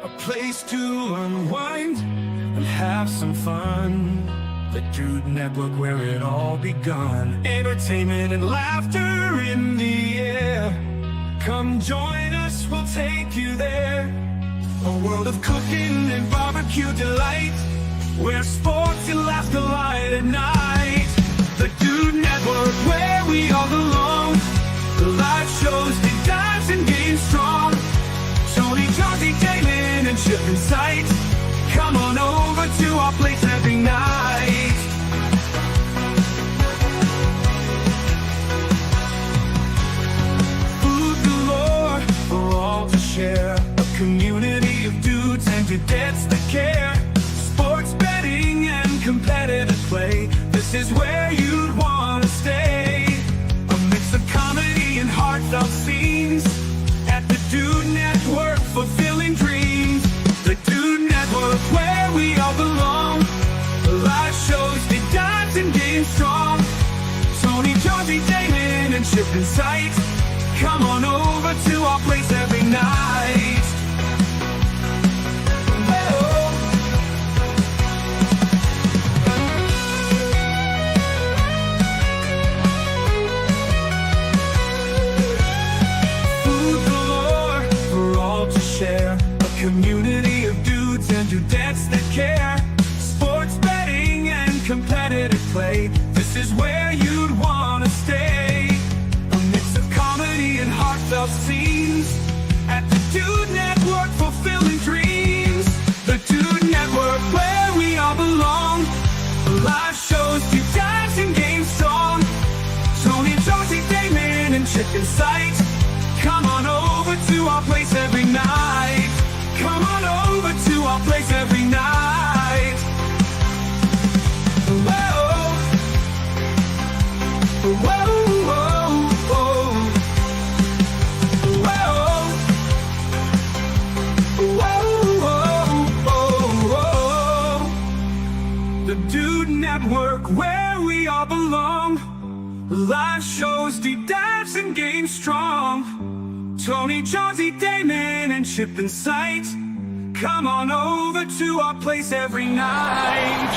a place to unwind and have some fun. The Dude Network, where it all begun. Entertainment and laughter in the air. Come join us, we'll take you there. A world of cooking and barbecue delight, where sports and laughter light at night. The Dude Network, where we all belong. The live shows, deep dives, and games strong. Tony, Johnny, Damon, and Chip in sight. Come on over to our place every night. Food galore for all to share. A community of dudes and dudettes that care. Sports betting and competitive play. This is where you'd want to stay. A mix of comedy and heartfelt scenes. At the Dude Network, fulfilling dreams. The Dude Network, where we all belong. Live shows, deep dives, and games strong. Tony, Jonesy, Damon, and Chip in sight. Come on over to our place every night. Share a community of dudes and dudettes that care. Sports betting and competitive play. This is where you'd want to stay. A mix of comedy and heartfelt scenes. At the Dude Network, fulfilling dreams. The Dude Network, where we all belong. Live shows, deep dives, and games strong. Tony, Jonesy, Damon, and Chip in sight. Come on over to our place every night. Come on over to our place every night. Whoa, whoa, whoa, whoa, whoa, whoa, whoa. The Dude Network, where we all belong. Live shows, deep dives, and games strong. Tony, Jonesy, Damon, and Chip in sight. Come on over to our place every night.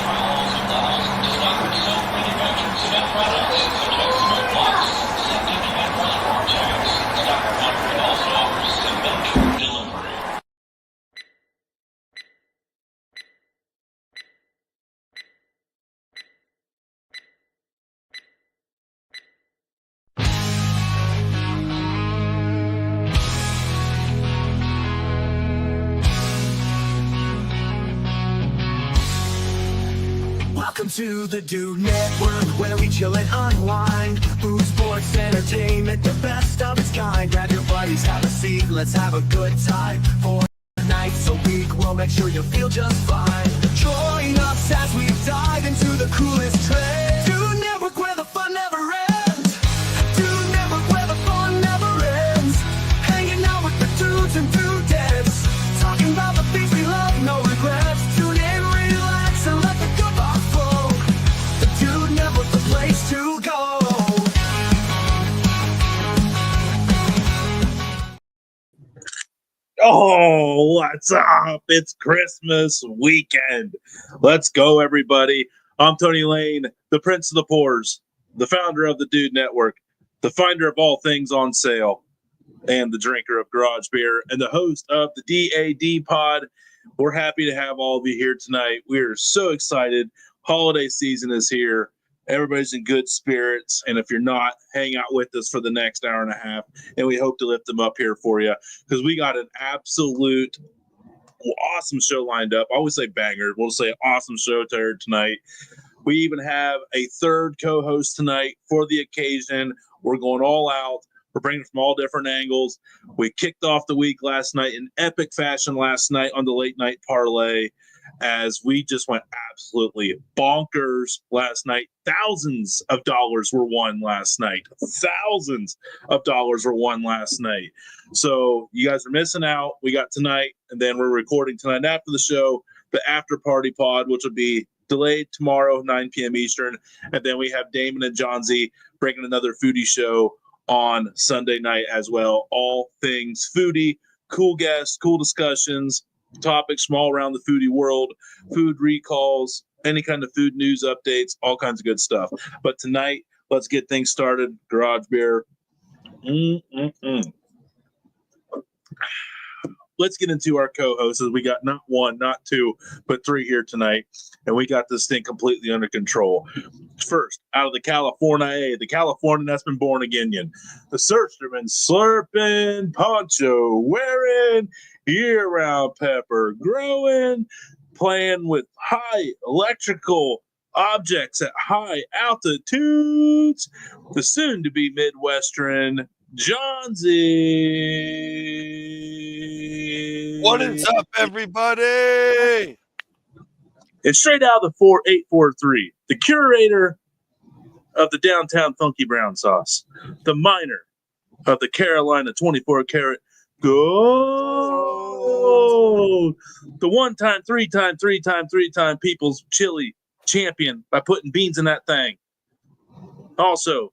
Welcome to the Dude Network, where we chill and unwind. Food, sports, entertainment, the best of its kind. Grab your buddies, have a seat, let's have a good time. 4 nights a week, we'll make sure you feel just fine. Join us as we dive into the coolest trends. Dude Network, where the fun never ends. Dude Network, where the fun never ends. Hanging out with the dudes and dudettes. Talking about the things we love, no regrets. Tune in, relax, and let the good vibe flow. The Dude Network, the place to go. Oh, what's up? It's Christmas weekend. Let's go, everybody. I'm Tony Lane, the Prince of the Poors, the founder of the Dude Network, the finder of all things on sale, and the drinker of garage beer, and the host of the D.A.D pod. We're happy to have all of you here tonight. We are so excited. Holiday season is here. Everybody's in good spirits, and if you're not, hang out with us for the next hour and a half, and we hope to lift them up here for you, because we got an absolute awesome show lined up. I always say banger. We'll say awesome show tonight. We even have a third co-host tonight for the occasion. We're going all out. We're bringing from all different angles. We kicked off the week last night in epic fashion last night on the late night parlay, as we just went absolutely bonkers last night. Thousands of dollars were won last night. Thousands of dollars were won last night. So you guys are missing out. We got tonight, and then we're recording tonight after the show, the after party pod, which will be delayed tomorrow, 9 p.m. Eastern. And then we have Damon and John Z bringing another foodie show on Sunday night as well. All things foodie, cool guests, cool discussions, topics from all around the foodie world, food recalls, any kind of food news updates, all kinds of good stuff. But tonight, let's get things started. Garage beer. Let's get into our co-hosts. We got not one, not two, but three here tonight, and we got this thing completely under control. First, out of the California, the Californian that's been born again, the Searchman, slurping, poncho wearing, year-round pepper growing, playing with high electrical objects at high altitudes, the soon-to-be Midwestern Johnsy. What is up, everybody? And straight out of the 4843, the curator of the downtown funky brown sauce, the miner of the Carolina 24 karat gold, the one-time, three-time people's chili champion by putting beans in that thing. Also,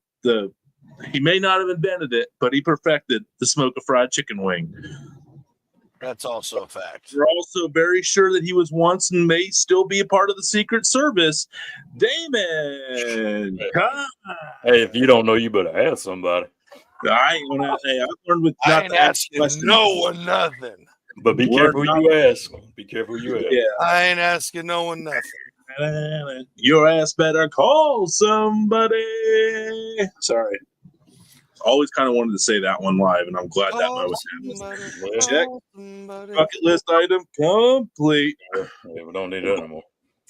he may not have invented it, but he perfected the smoke of fried chicken wing. That's also a fact. We're also very sure that he was once and may still be a part of the Secret Service. Damon. Hey, if you don't know, you better ask somebody. I ain't gonna. Hey, I learned with I not ain't to ask asking questions. no one nothing. But be careful who you ask. Be careful who you ask. Yeah. I ain't asking no one nothing. Your ass better call somebody. Sorry. Always kind of wanted to say that one live, and I'm glad that moment happened. Check. Bucket list item complete. Yeah, we don't need that anymore.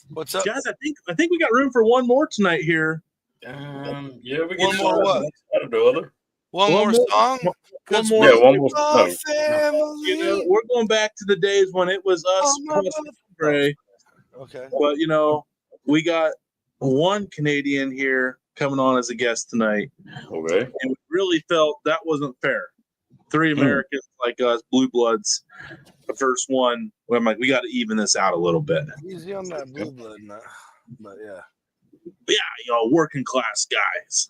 What's up, guys? I think we got room for one more tonight here. Yeah, we One can more what? Out of the other. One more song? One more. Yeah, one more Oh, song. family. You know, we're going back to the days when it was us. Gray. Okay. But we got one Canadian here coming on as a guest tonight. Okay. And we really felt that wasn't fair. Three Americans like us, blue bloods. The first one, I'm like, we got to even this out a little bit. Easy on that blue blood now. But yeah. Yeah, working class guys.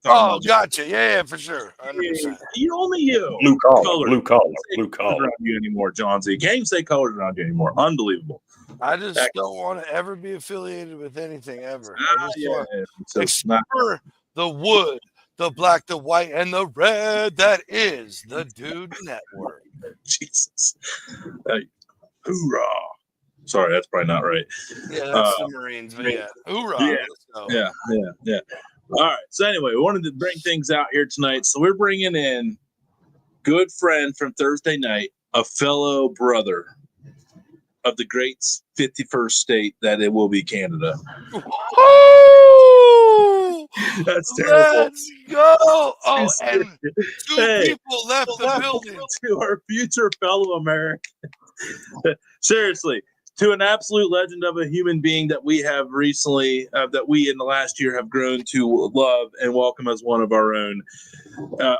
Oh, gotcha. Yeah, for sure. 100%. Only you. Blue collar. Blue collar. Around you anymore, John Z. Can't even say colors around you anymore. Unbelievable. I just don't want to ever be affiliated with anything ever. I just want explore the wood, the black, the white, and the red that is the D.A.D Network. Jesus. Hoorah. Sorry, that's probably not right. Yeah, that's the Marines, but yeah. Hoorah. Yeah. All right. So anyway, we wanted to bring things out here tonight. So we're bringing in good friend from Thursday night, a fellow brother of the great 51st state that it will be Canada. Oh, that's terrible. Let's go. Oh, and two people left the building. To our future fellow Americans. Seriously. To an absolute legend of a human being that we have recently, that we in the last year have grown to love and welcome as one of our own,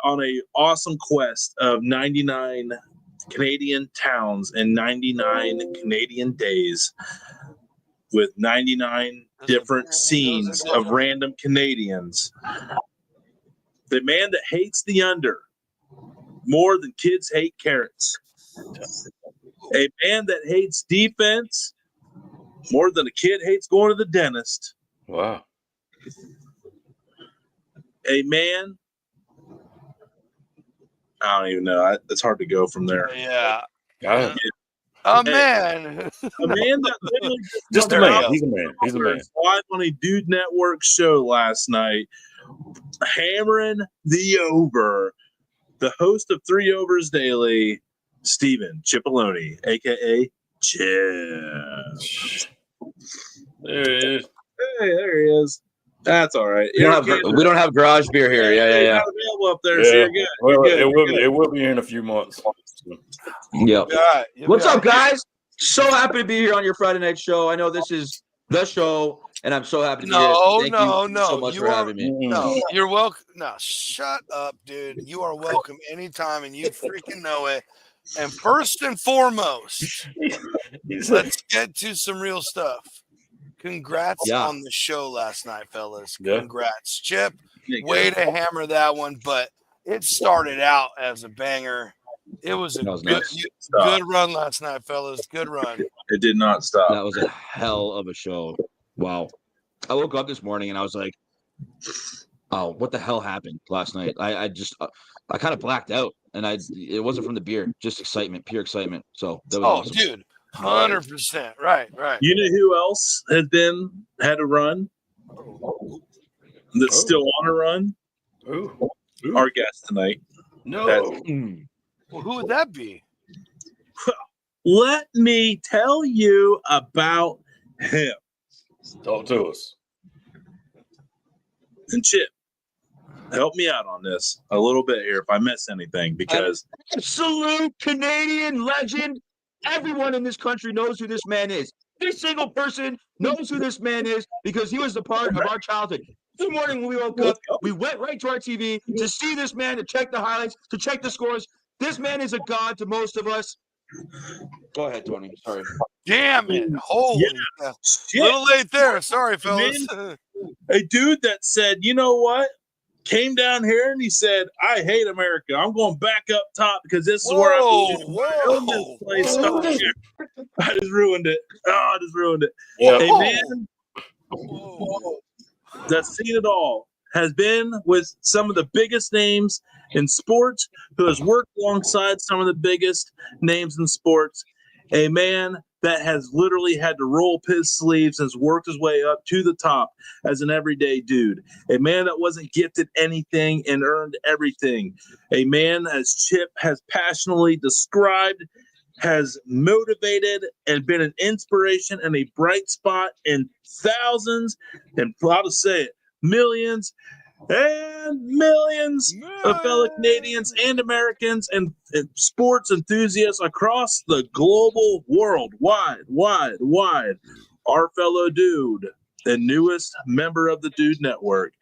on a awesome quest of 99 Canadian towns and 99 Canadian days with 99 different scenes of random Canadians. The man that hates the under more than kids hate carrots. A man that hates defense more than a kid hates going to the dentist. Wow. A man, I don't even know. It's hard to go from there. Yeah. A man. A man that literally just a man. He's a man. He's a man. Live on a D.A.D Network show last night, hammering the over. The host of 3 Overs Daily, Steven Cipollone, a.k.a. Chip. There he is. Hey, there he is. That's all right. We don't have garage beer here. Yeah. Not available up there, so you're good. Well, you're good. It will be here in a few months. Yep. Right. What's up, guys? So happy to be here on your Friday night show. I know this is the show, and I'm so happy to be here. Thank you so much for having me. No, you're welcome. No, shut up, dude. You are welcome anytime, and you freaking know it. And first and foremost, let's get to some real stuff. Congrats on the show last night, fellas. Congrats, Chip. Way to hammer that one, but it started out as a banger. It was a good nuts. run last night, fellas. Good run. It did not stop. That was a hell of a show. Wow. I woke up this morning and I was like, oh, what the hell happened last night? I kind of blacked out, and it wasn't from the beer, just excitement, pure excitement. So that was awesome. Dude, 100%. Right. You know who else had a run? That's still on a run? Ooh. Our guest tonight. No. Well, who would that be? Let me tell you about him. Talk to us. And Chip, help me out on this a little bit here if I miss anything, because Absolute Canadian legend. Everyone in this country knows who this man is. Every single person knows who this man is because he was a part of our childhood. Every morning when we woke up, we went right to our TV to see this man, to check the highlights, to check the scores. This man is a god to most of us. Go ahead, Tony. Sorry. Damn it. Holy a little late there. Sorry, fellas. A dude that said, you know what? Came down here and he said, I hate America. I'm going back up top because this is where I own this place. Oh, I just ruined it. Oh, I just ruined it. Yeah. A man that's seen it all, has been with some of the biggest names in sports, who has worked alongside some of the biggest names in sports. A man that has literally had to roll up his sleeves, has worked his way up to the top as an everyday dude. A man that wasn't gifted anything and earned everything. A man, as Chip has passionately described, has motivated and been an inspiration and a bright spot in thousands, and how to say it, millions and millions of fellow Canadians and Americans and sports enthusiasts across the global world, wide. Our fellow dude, the newest member of the Dude Network,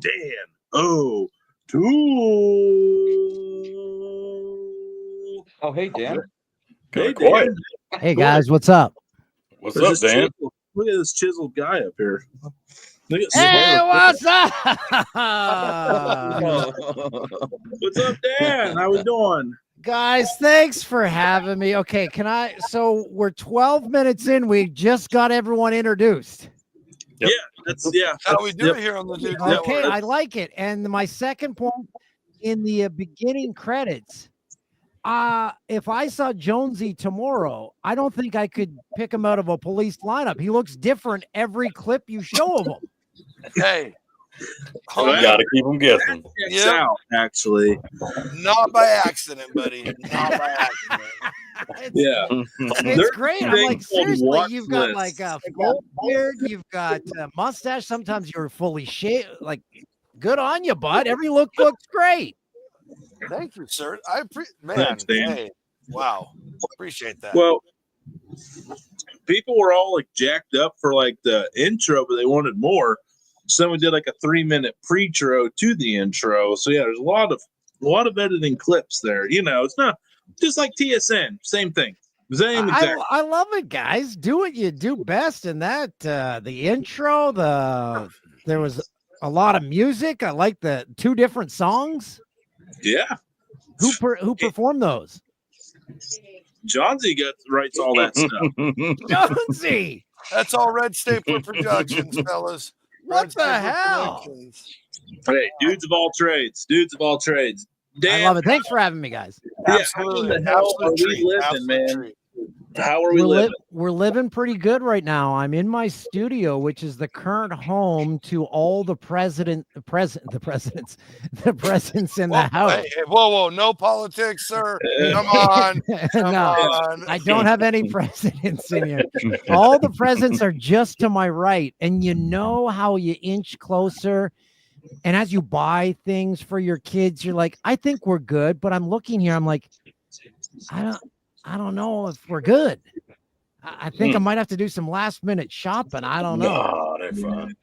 Dan Toole. Oh, hey, Dan. Hey, Quiet. Dan. Hey guys, what's up? What's up, Dan? Look at this chiseled guy up here. Look at Hey, what's up? What's up, Dan? How we doing? Guys, thanks for having me. Okay, so we're 12 minutes in. We just got everyone introduced. Yep. That's How we do it here on the Dude Network. Okay, I like it. And my second point in the beginning credits, if I saw Jonesy tomorrow, I don't think I could pick him out of a police lineup. He looks different every clip you show of him. Hey, You gotta keep them guessing. out, actually. Not by accident, buddy. Not by accident. It's great. I'm like, seriously, you've got like a full beard, you've got a mustache. Sometimes you're fully shaved. Like, good on you, bud. Every look looks great. Thank you, sir. Thanks, Dan. Hey, wow. Appreciate that. Well, people were all like jacked up for like the intro, but they wanted more. So we did like a 3-minute pre-intro to the intro. So yeah, there's a lot of editing clips there. You know, it's not just like TSN, same thing. Same exact. I love it, guys. Do what you do best in that. The intro, there was a lot of music. I like the 2 different songs. Yeah. Who performed those? Johnsy writes all that stuff. Jonesy. That's all Red Stapler Productions, fellas. What the hell? Hey, dudes of all trades. Dan, I love it. Thanks for having me, guys. Absolutely. How the hell are we living, man? How are we living? We're living pretty good right now. I'm in my studio, which is the current home to all the presidents in the house. Hey, whoa, no politics, sir. Come on. Come on. I don't have any presidents in here. All the presidents are just to my right. And you know how you inch closer. And as you buy things for your kids, you're like, I think we're good. But I'm looking here. I'm like, I don't know if we're good. I think I might have to do some last minute shopping. I don't know. No, they're fine.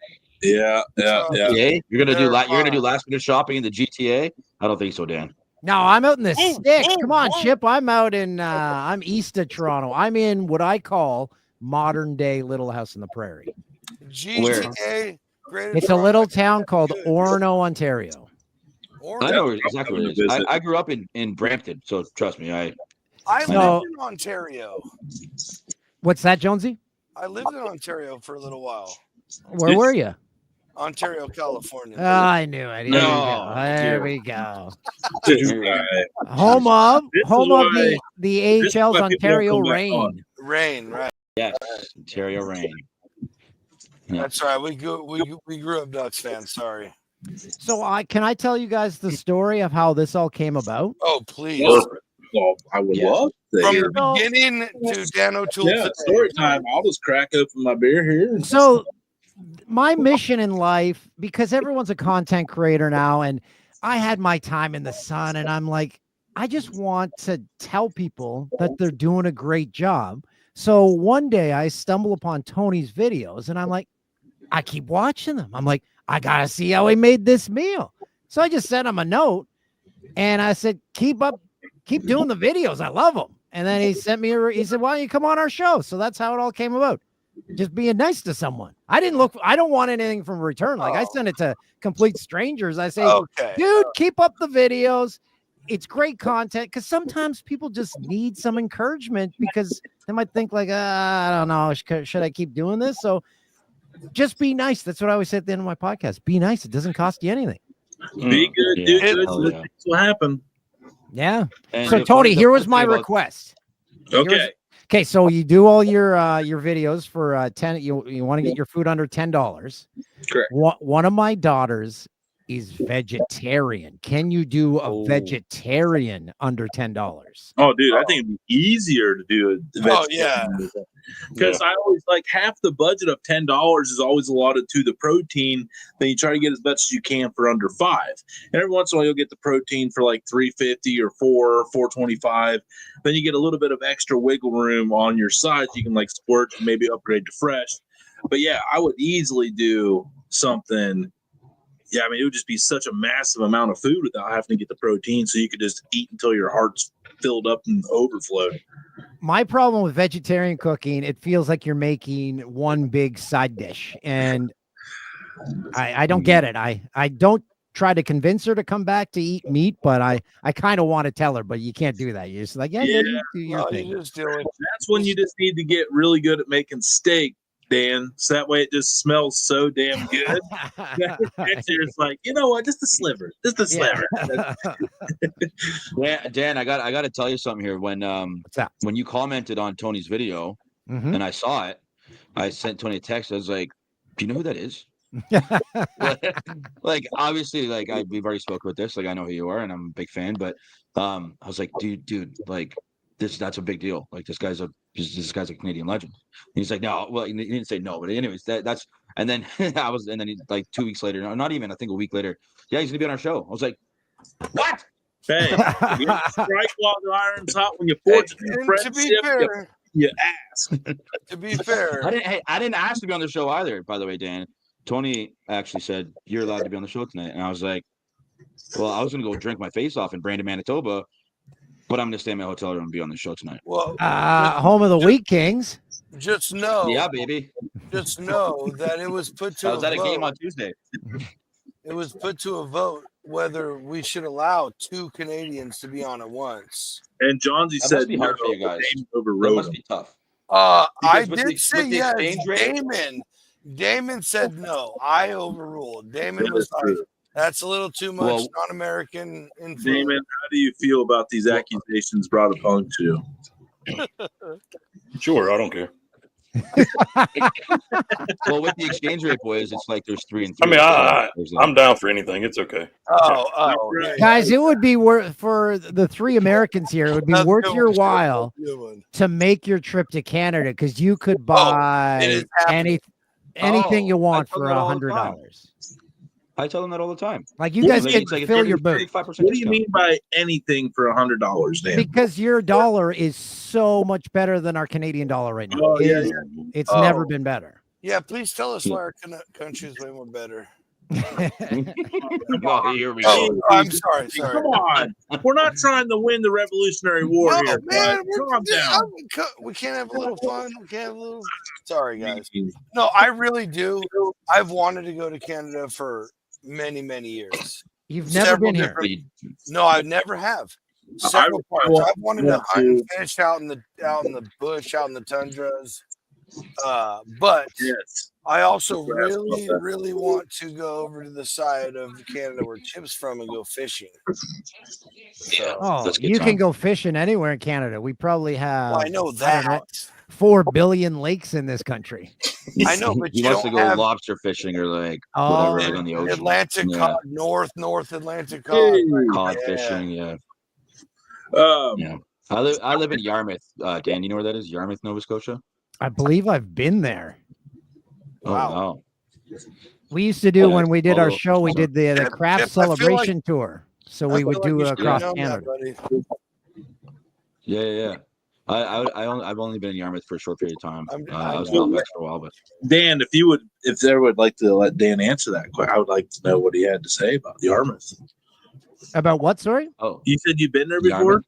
Yeah. GTA? You're gonna do last minute shopping in the GTA? I don't think so, Dan. No, I'm out in the sticks. Come on, Chip. I'm out in I'm east of Toronto. I'm in what I call modern day Little House on the Prairie. GTA. It's a little town called Orono, Ontario. Or I know That's exactly probably where it is. visit. I grew up in Brampton, so trust me. I No. lived in Ontario. What's that, Jonesy? I lived in Ontario for a little while. Where were you? Ontario, California. Oh, I knew it. Here we go. No, There dear. we go. This Here we guy. go. Home of This is home of why- the this is AHL's why people won't Ontario come back Reign. on. Rain, right? Yes, Ontario Rain. Yeah. That's right. We grew up Ducks fans. Sorry. So can I tell you guys the story of how this all came about? Oh, please. Well, I would Yeah. love to From hear. the beginning to Dan O'Toole Yeah, today. story time. I'll just crack open my beer here. So my mission in life, because everyone's a content creator now, and I had my time in the sun, and I'm like, I just want to tell people that they're doing a great job. So one day I stumble upon Tony's videos, and I'm like, I keep watching them. I'm like, I gotta see how he made this meal. So I just sent him a note, and I said, keep doing the videos. I love them. And then he sent me he said, why don't you come on our show? So that's how it all came about. Just being nice to someone. I don't want anything from return. Like I send it to complete strangers. I say, Okay. dude, keep up the videos. It's great content, because sometimes people just need some encouragement, because they might think like, I don't know, should I keep doing this? So just be nice. That's what I always say at the end of my podcast. Be nice. It doesn't cost you anything. Be good, Yeah. do good. Hell Good yeah. things will happen. Yeah. And So the Tony, funny- here the was funny my thing about- request. Okay. Okay, so you do all your videos for 10. You want to get your food under $10. Correct. One of my daughters is vegetarian. Can you do a Oh. vegetarian under $10? Oh, dude, I think it'd be easier to do it. Oh, yeah. Because I always like half the budget of $10 is always allotted to the protein. Then you try to get as much as you can for under $5. And every once in a while, you'll get the protein for like $3.50 or $4.25. Then you get a little bit of extra wiggle room on your side. You can like splurge and maybe upgrade to fresh. But yeah, I would easily do something. Yeah, I mean, it would just be such a massive amount of food without having to get the protein. So you could just eat until your heart's filled up and overflowed. My problem with vegetarian cooking, it feels like you're making one big side dish, and I don't get it. I don't try to convince her to come back to eat meat, but I kind of want to tell her, but you can't do that. You're just like, yeah, you do your No, thing. you just do it. That's when you just need to get really good at making steak, Dan. So that way it just smells so damn good. Next year it's like, you know what? Just a sliver. Just a sliver. Dan, I got to tell you something here. When What's that? when you commented on Tony's video Mhm. and I saw it, I sent Tony a text. I was like, "Do you know who that is?" Like obviously, like we've already spoke about this. Like I know who you are, and I'm a big fan. But I was like, dude, like that's a big deal. Like this guy's a Canadian legend. And he's like, no, well, he didn't say no, but anyways, that's. And then and then he, like 2 weeks later, no, not even, I think a week later, yeah, he's gonna be on our show. I was like, what? Hey, you strike while the iron's hot. When you forge a new And to friendship, be fair, you ask. to be fair, I didn't ask to be on the show either. By the way, Dan, Tony actually said you're allowed to be on the show tonight, and I was like, well, I was gonna go drink my face off in Brandon, Manitoba, but I'm gonna stay in my hotel room and be on the show tonight. well, Home of the Wheat Kings. just know, Yeah, baby. just know that it was put to I was a at a game vote. on Tuesday. It was put to a vote whether we should allow 2 Canadians to be on at once. And Johnsy That said, must be hard for you guys. Damon That overrode must him. be tough. I Because with did the- say with the yes. exchange rate- Damon said no. I overruled. Damon That was is like, true. that's a little too much Well- non-American influence. Damon, how do you feel about these accusations brought upon you? Sure, I don't care. Well, with the exchange rate, boys, it's like there's 3 and I 3. mean, There's I'm down for anything. It's okay. Oh, yeah. Guys, it would be worth for the 3 Americans here. It would be That's worth good your one. while Good one. to make your trip to Canada, because you could buy is happening. anything you want I tell for them that all the $100. I tell them that all the time. Like you guys Like, can it's like a fill your 30, boot 35% What do you discount. mean by anything for $100, Dan? because your dollar is so much better than our Canadian dollar right now. Oh, yeah, It's Oh. never been better. Yeah, please tell us why our country is way more better. Oh, here we Oh, go. I'm sorry. Sorry. Come on. We're not trying to win the Revolutionary War No, here. man, bud. Calm down. we can't have a little fun. We can't have a little. Sorry, guys. No, I really do. I've wanted to go to Canada for many, many years. You've never been here. No, I never have. Several parts. I've wanted to hunt and fish out in the bush, out in the tundras. But Yes. I also really want to go over to the side of Canada where Chip's from and go fishing. So, Oh, you can go fishing anywhere in Canada. We probably have. I know that. 4 billion lakes in this country. I know, but he wants to go lobster fishing or like whatever, like on the ocean. Atlantic cod, North Atlantic cod, cod fishing. Yeah. I live in Yarmouth. Dan, you know where that is? Yarmouth, Nova Scotia. I believe I've been there. Oh, wow. We used to do when we did our show. We did the craft celebration tour. So we would do across Canada. Yeah. I've only been in Yarmouth for a short period of time. I was in Halifax for a while, but Dan, if they would like to let Dan answer that question, I would like to know what he had to say about Yarmouth. About what? Sorry. Oh, you said you've been there before. Yarmouth?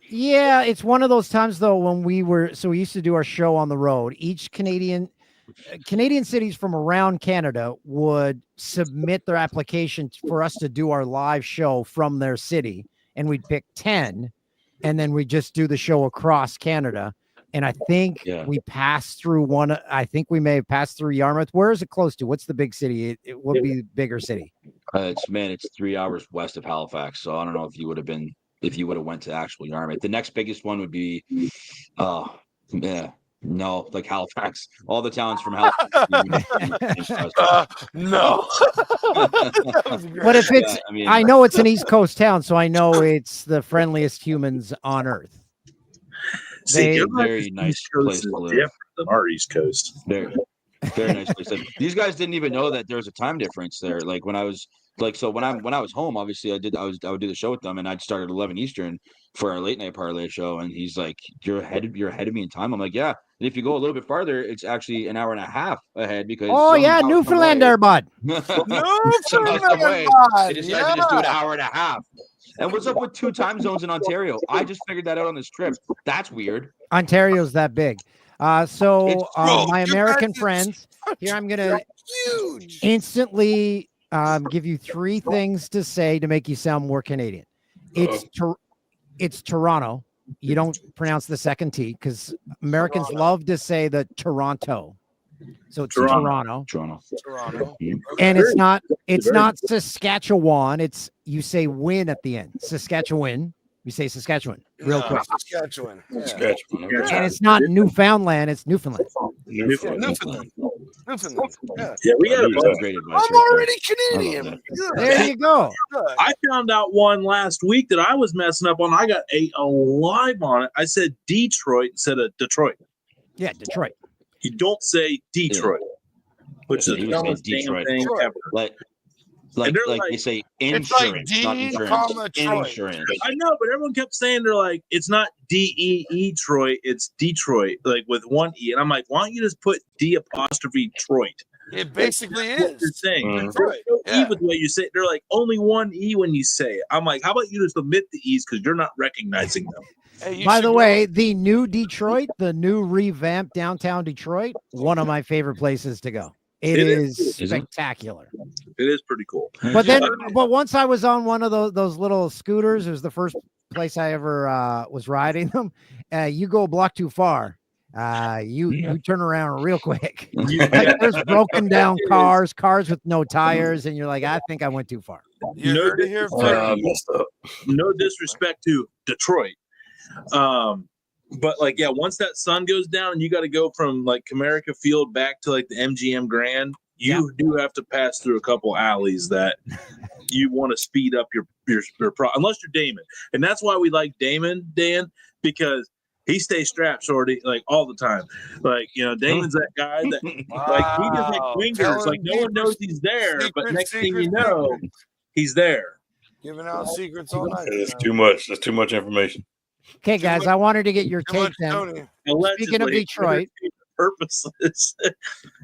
Yeah, it's one of those times though when we used to do our show on the road. Each Canadian cities from around Canada would submit their application for us to do our live show from their city, and we'd pick 10, and then we just do the show across Canada. And I think we passed through one. I think we may have passed through Yarmouth. Where is it close to? What's the big city? It would be a bigger city. It's 3 hours west of Halifax. So I don't know if you would have went to actual Yarmouth. The next biggest one would be, like Halifax. All the towns from Halifax. No. But if it's, I know it's an East Coast town, so I know it's the friendliest humans on earth. See, very nice place to live. Different than our East Coast. Very nice place. These guys didn't even know that there was a time difference there. Like when I was when I was home, obviously I would do the show with them, and I'd start at 11 Eastern for our late night parlay show. And he's like, "You're ahead of me in time." I'm like, "Yeah." And if you go a little bit farther, it's actually an hour and a half ahead because Newfoundland there, bud. It decided to just do an hour and a half. And what's up with 2 time zones in Ontario? I just figured that out on this trip. That's weird. Ontario's that big. So my American friends, here I'm gonna instantly give you 3 things to say to make you sound more Canadian. It's Toronto. You don't pronounce the second T because Americans love to say the Toronto. So it's Toronto. And it's not Saskatchewan. You say win at the end. Saskatchewan. You say Saskatchewan real quick. Saskatchewan. Yeah. And it's not Newfoundland, it's Newfoundland. Newfoundland. Yeah, we got a great advice. I'm already Canadian. There you go. I found out one last week that I was messing up on. I got a live on it. I said Detroit instead of Detroit. Yeah, Detroit. You don't say Detroit, which is the dumbest damn thing ever. Like they say insurance, not insurance. Insurance. I know, but everyone kept saying they're like, it's not D-E-E-Troit, it's Detroit, like with 1 E. And I'm like, why don't you just put D''Troit? It basically is. What you're saying. Detroit. E with the way you say it. They're like, only 1 E when you say it. I'm like, how about you just omit the E's because you're not recognizing them. Hey, by the way, the new Detroit, the new revamped downtown Detroit, one of my favorite places to go. It is spectacular. It is pretty cool. But once I was on one of those little scooters, it was the first place I ever was riding them. You go a block too far, you turn around real quick. Like there's broken down cars with no tires, and you're like, I think I went too far. No disrespect to Detroit. But once that sun goes down and you got to go from like Comerica Field back to like the MGM Grand, you do have to pass through a couple alleys that you want to speed up your unless you're Damon. And that's why we like Damon, Dan, because he stays strapped, shorty, like all the time. Like, Damon's that guy that like he just like wingers, like no one knows he's there, but next thing you know, he's there. Giving out secrets all night. It's too much. That's too much information. Okay, guys, I wanted to get your take then. Speaking of Detroit, purposeless.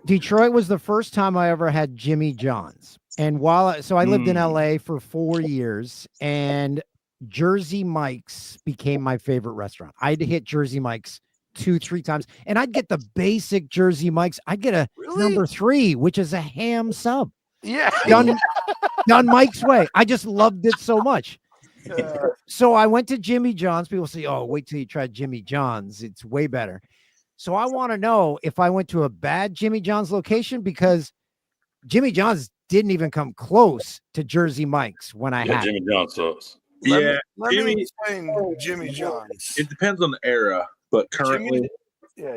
Detroit was the first time I ever had Jimmy John's. And I lived in LA for 4 years, and Jersey Mike's became my favorite restaurant. I'd hit Jersey Mike's 2-3 times, and I'd get the basic Jersey Mike's. I'd get a number 3, which is a ham sub. Yeah. done Mike's way. I just loved it so much. Yeah. So I went to Jimmy John's. People say, "Oh, wait till you try Jimmy John's. It's way better." So I want to know if I went to a bad Jimmy John's location, because Jimmy John's didn't even come close to Jersey Mike's when I had it. Jimmy John sauce. Yeah, Let me Jimmy. explain Jimmy John's. It depends on the era, but currently,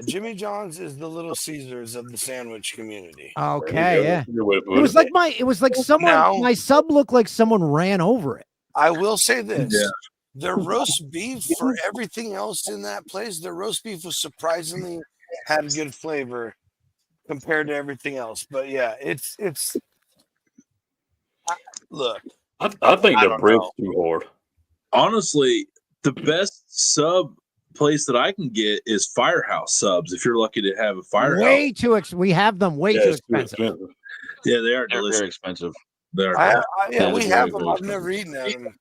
Jimmy John's is the Little Caesars of the sandwich community. Okay, yeah. Good way to put It was like someone. Now- My sub looked like someone ran over it. I will say this. Yeah. Their roast beef, for everything else in that place, their roast beef was surprisingly had good flavor compared to everything else. But yeah, it's look. I think I the don't bread's know. too hard. honestly, the best sub place that I can get is Firehouse subs. If you're lucky to have a Firehouse, Way too we have them way too it's too expensive. yeah, they are They're delicious. very expensive. They are. Yeah, Yeah, we it's have very, them. very I've never eaten at them.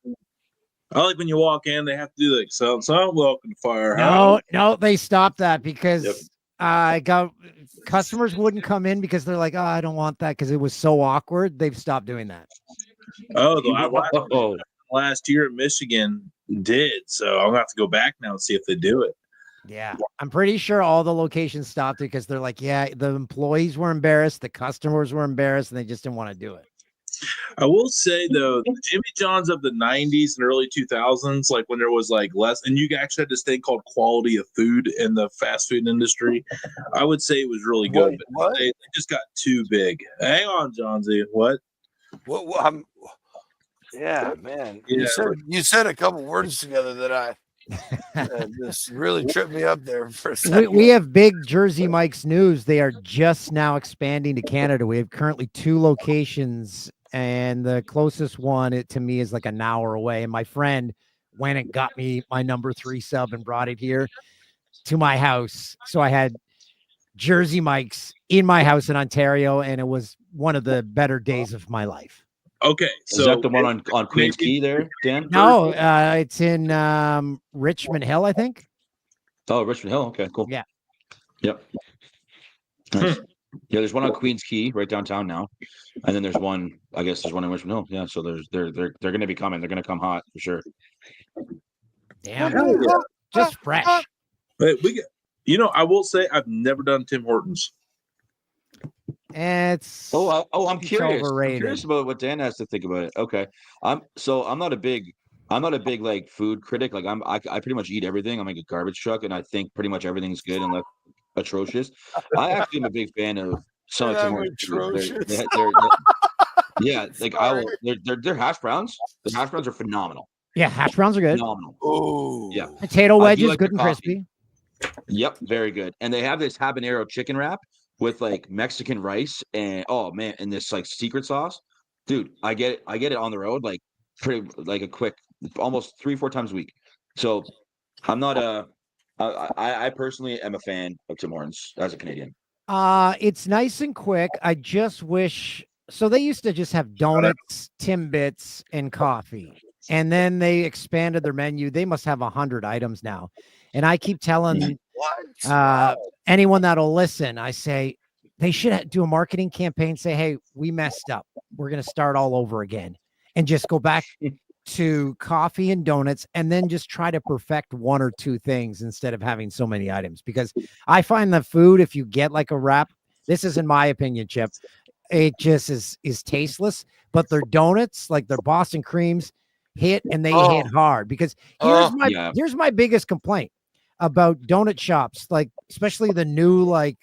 I like when you walk in, they have to do like so welcome to Firehouse. No, they stopped that because Yep. I got customers wouldn't come in because they're like, "Oh, I don't want that," because it was so awkward. They've stopped doing that. Oh, Oh, last year in Michigan did. So I'm gonna have to go back now and see if they do it. Yeah, I'm pretty sure all the locations stopped it because they're like, yeah, the employees were embarrassed, the customers were embarrassed, and they just didn't want to do it. I will say though, the Jimmy John's of the '90s and early 2000s, like when there was like less, and you actually had this thing called quality of food in the fast food industry. I would say it was really good, Wait, but what? they just got too big. Hang on, John Z. What? What yeah, man. Yeah. You said a couple words together that this really tripped me up there for a second. We have big Jersey Mike's news. They are just now expanding to Canada. We have currently 2 locations, and the closest one to me is like an hour away. And my friend went and got me my number 3 sub and brought it here to my house. So I had Jersey Mike's in my house in Ontario, and it was one of the better days of my life. Okay, is that the one on Queen's Key there, Dan? No, it's in Richmond Hill, I think. Oh, Richmond Hill. Okay, cool. Yeah. Yep. Nice. Yeah, there's one on Queen's Key right downtown now, and then there's one. I guess there's one in Richmond Hill. Yeah, so they're going to be coming. They're going to come hot for sure. Damn, Hell yeah. just fresh. But we get, I will say I've never done Tim Hortons. It's I'm it's curious. I'm overrated. curious about what Dan has to think about it. Okay, I'm not a big like food critic. Like I pretty much eat everything. I'm like a garbage truck, and I think pretty much everything's good unless atrocious. I actually am a big fan of some of Tim Hortons foods. Yeah, like their hash browns. The hash browns are phenomenal. Yeah, hash browns are good. Phenomenal. Oh, Yeah. Potato I do wedges, like good the and coffee. crispy. Yep, very good. And they have this habanero chicken wrap with like Mexican rice and oh man, and this like secret sauce. Dude, I get it on the road like pretty like a quick almost 3-4 times a week. So I'm not I personally am a fan of Tim Hortons as a Canadian. It's nice and quick. I just wish so they used to just have donuts, Timbits, and coffee. And then they expanded their menu. They must have 100 items now. And I keep telling what? anyone that'll listen, I say they should do a marketing campaign. Say, hey, we messed up. We're going to start all over again and just go back to coffee and donuts and then just try to perfect 1 or 2 things instead of having so many items. Because I find the food, if you get like a wrap, this is in my opinion, Chip, it just is tasteless. But their donuts, like their Boston creams, hit and they hit hard. Because here's my biggest complaint about donut shops, like especially the new like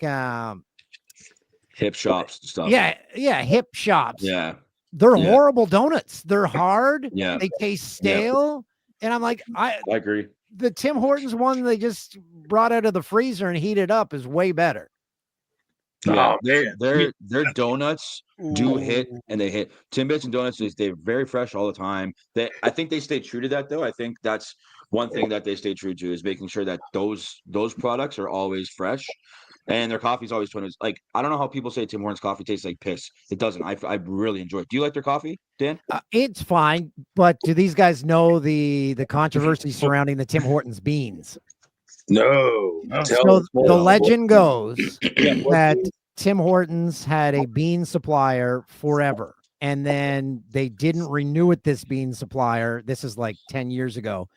Hip shops and stuff. Yeah, hip shops. Yeah. They're horrible donuts. They're hard. Yeah. They taste stale. And I'm like, I agree. The Tim Hortons one they just brought out of the freezer and heated up is way better. Yeah, Oh, their donuts do hit, and they hit. Timbits and donuts, they're very fresh all the time. I think they stay true to that, though. I think that's one thing that they stay true to is making sure that those products are always fresh, and their coffee is always 20. Like I don't know how people say Tim Hortons coffee tastes like piss. It doesn't. I really enjoy it. Do you like their coffee, Dan? It's fine, but do these guys know the controversy surrounding the Tim Hortons beans? No. So the legend goes that Tim Hortons had a bean supplier forever, and then they didn't renew with this bean supplier. This is like 10 years ago,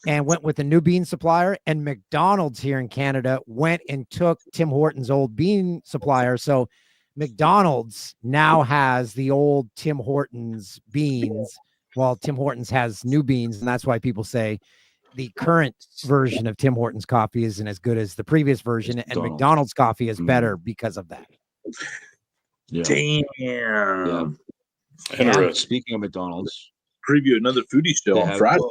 and went with a new bean supplier. And McDonald's here in Canada went and took Tim Hortons' old bean supplier. So McDonald's now has the old Tim Hortons beans, while Tim Hortons has new beans. And that's why people say the current version of Tim Hortons coffee isn't as good as the previous version, and McDonald's coffee is better because of that. Yeah. Damn. Yeah. Speaking of McDonald's, preview another foodie show on Friday.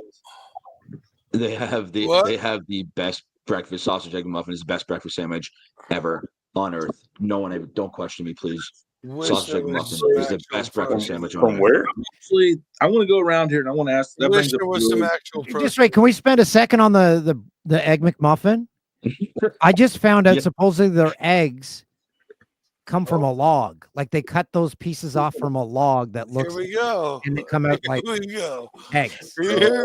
They have the best breakfast sausage egg muffin. Is the best breakfast sandwich ever on earth. No one ever. Don't question me, please. Sausage egg muffin is the best breakfast sandwich on earth. From where? Actually, I want to go around here and I want to ask. That brings up some actual. Just wait. Can we spend a second on the egg McMuffin? I just found out supposedly their eggs come from a log. Like they cut those pieces off from a log that looks. Here we go. And they come out like eggs. Here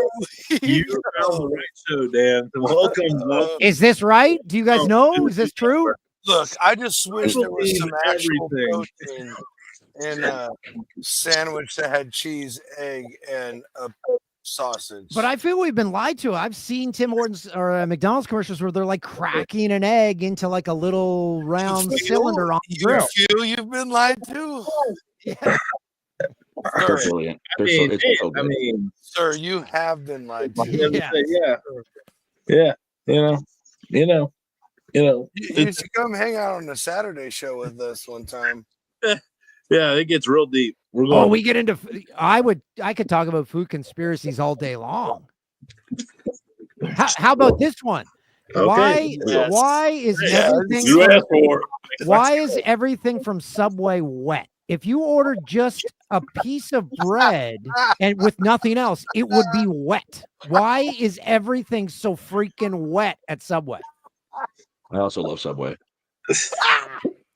you found the right show, Dan. Welcome. Is this right? Do you guys know? Is this true? Look, I just wish there was some actual protein in a sandwich that had cheese, egg, and a sausage. But I feel we've been lied to. I've seen Tim Hortons or McDonald's commercials where they're like cracking an egg into like a little round cylinder on the grill. You feel you've been lied to? Yeah. They're brilliant. I mean, sir, you have been lied to. Yeah. You should come hang out on the Saturday show with us one time. Yeah, it gets real deep. We get into. I could talk about food conspiracies all day long. How about this one? Okay. Why is everything? You asked for. Why is everything from Subway wet? If you ordered just a piece of bread and with nothing else, it would be wet. Why is everything so freaking wet at Subway? I also love Subway.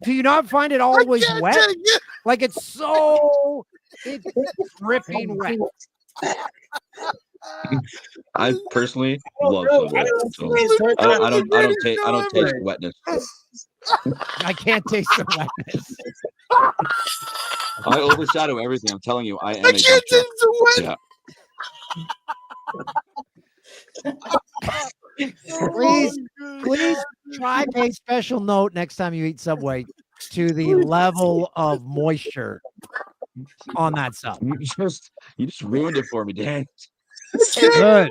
Do you not find it always wet? Like it's dripping wet. I personally love Subway. So I don't taste wetness. I can't taste the wetness. I overshadow everything. I'm telling you, I am I can't taste the wet. Please try pay special note next time you eat Subway to the level of moisture on that sub. You just ruined it for me, Dan. Good.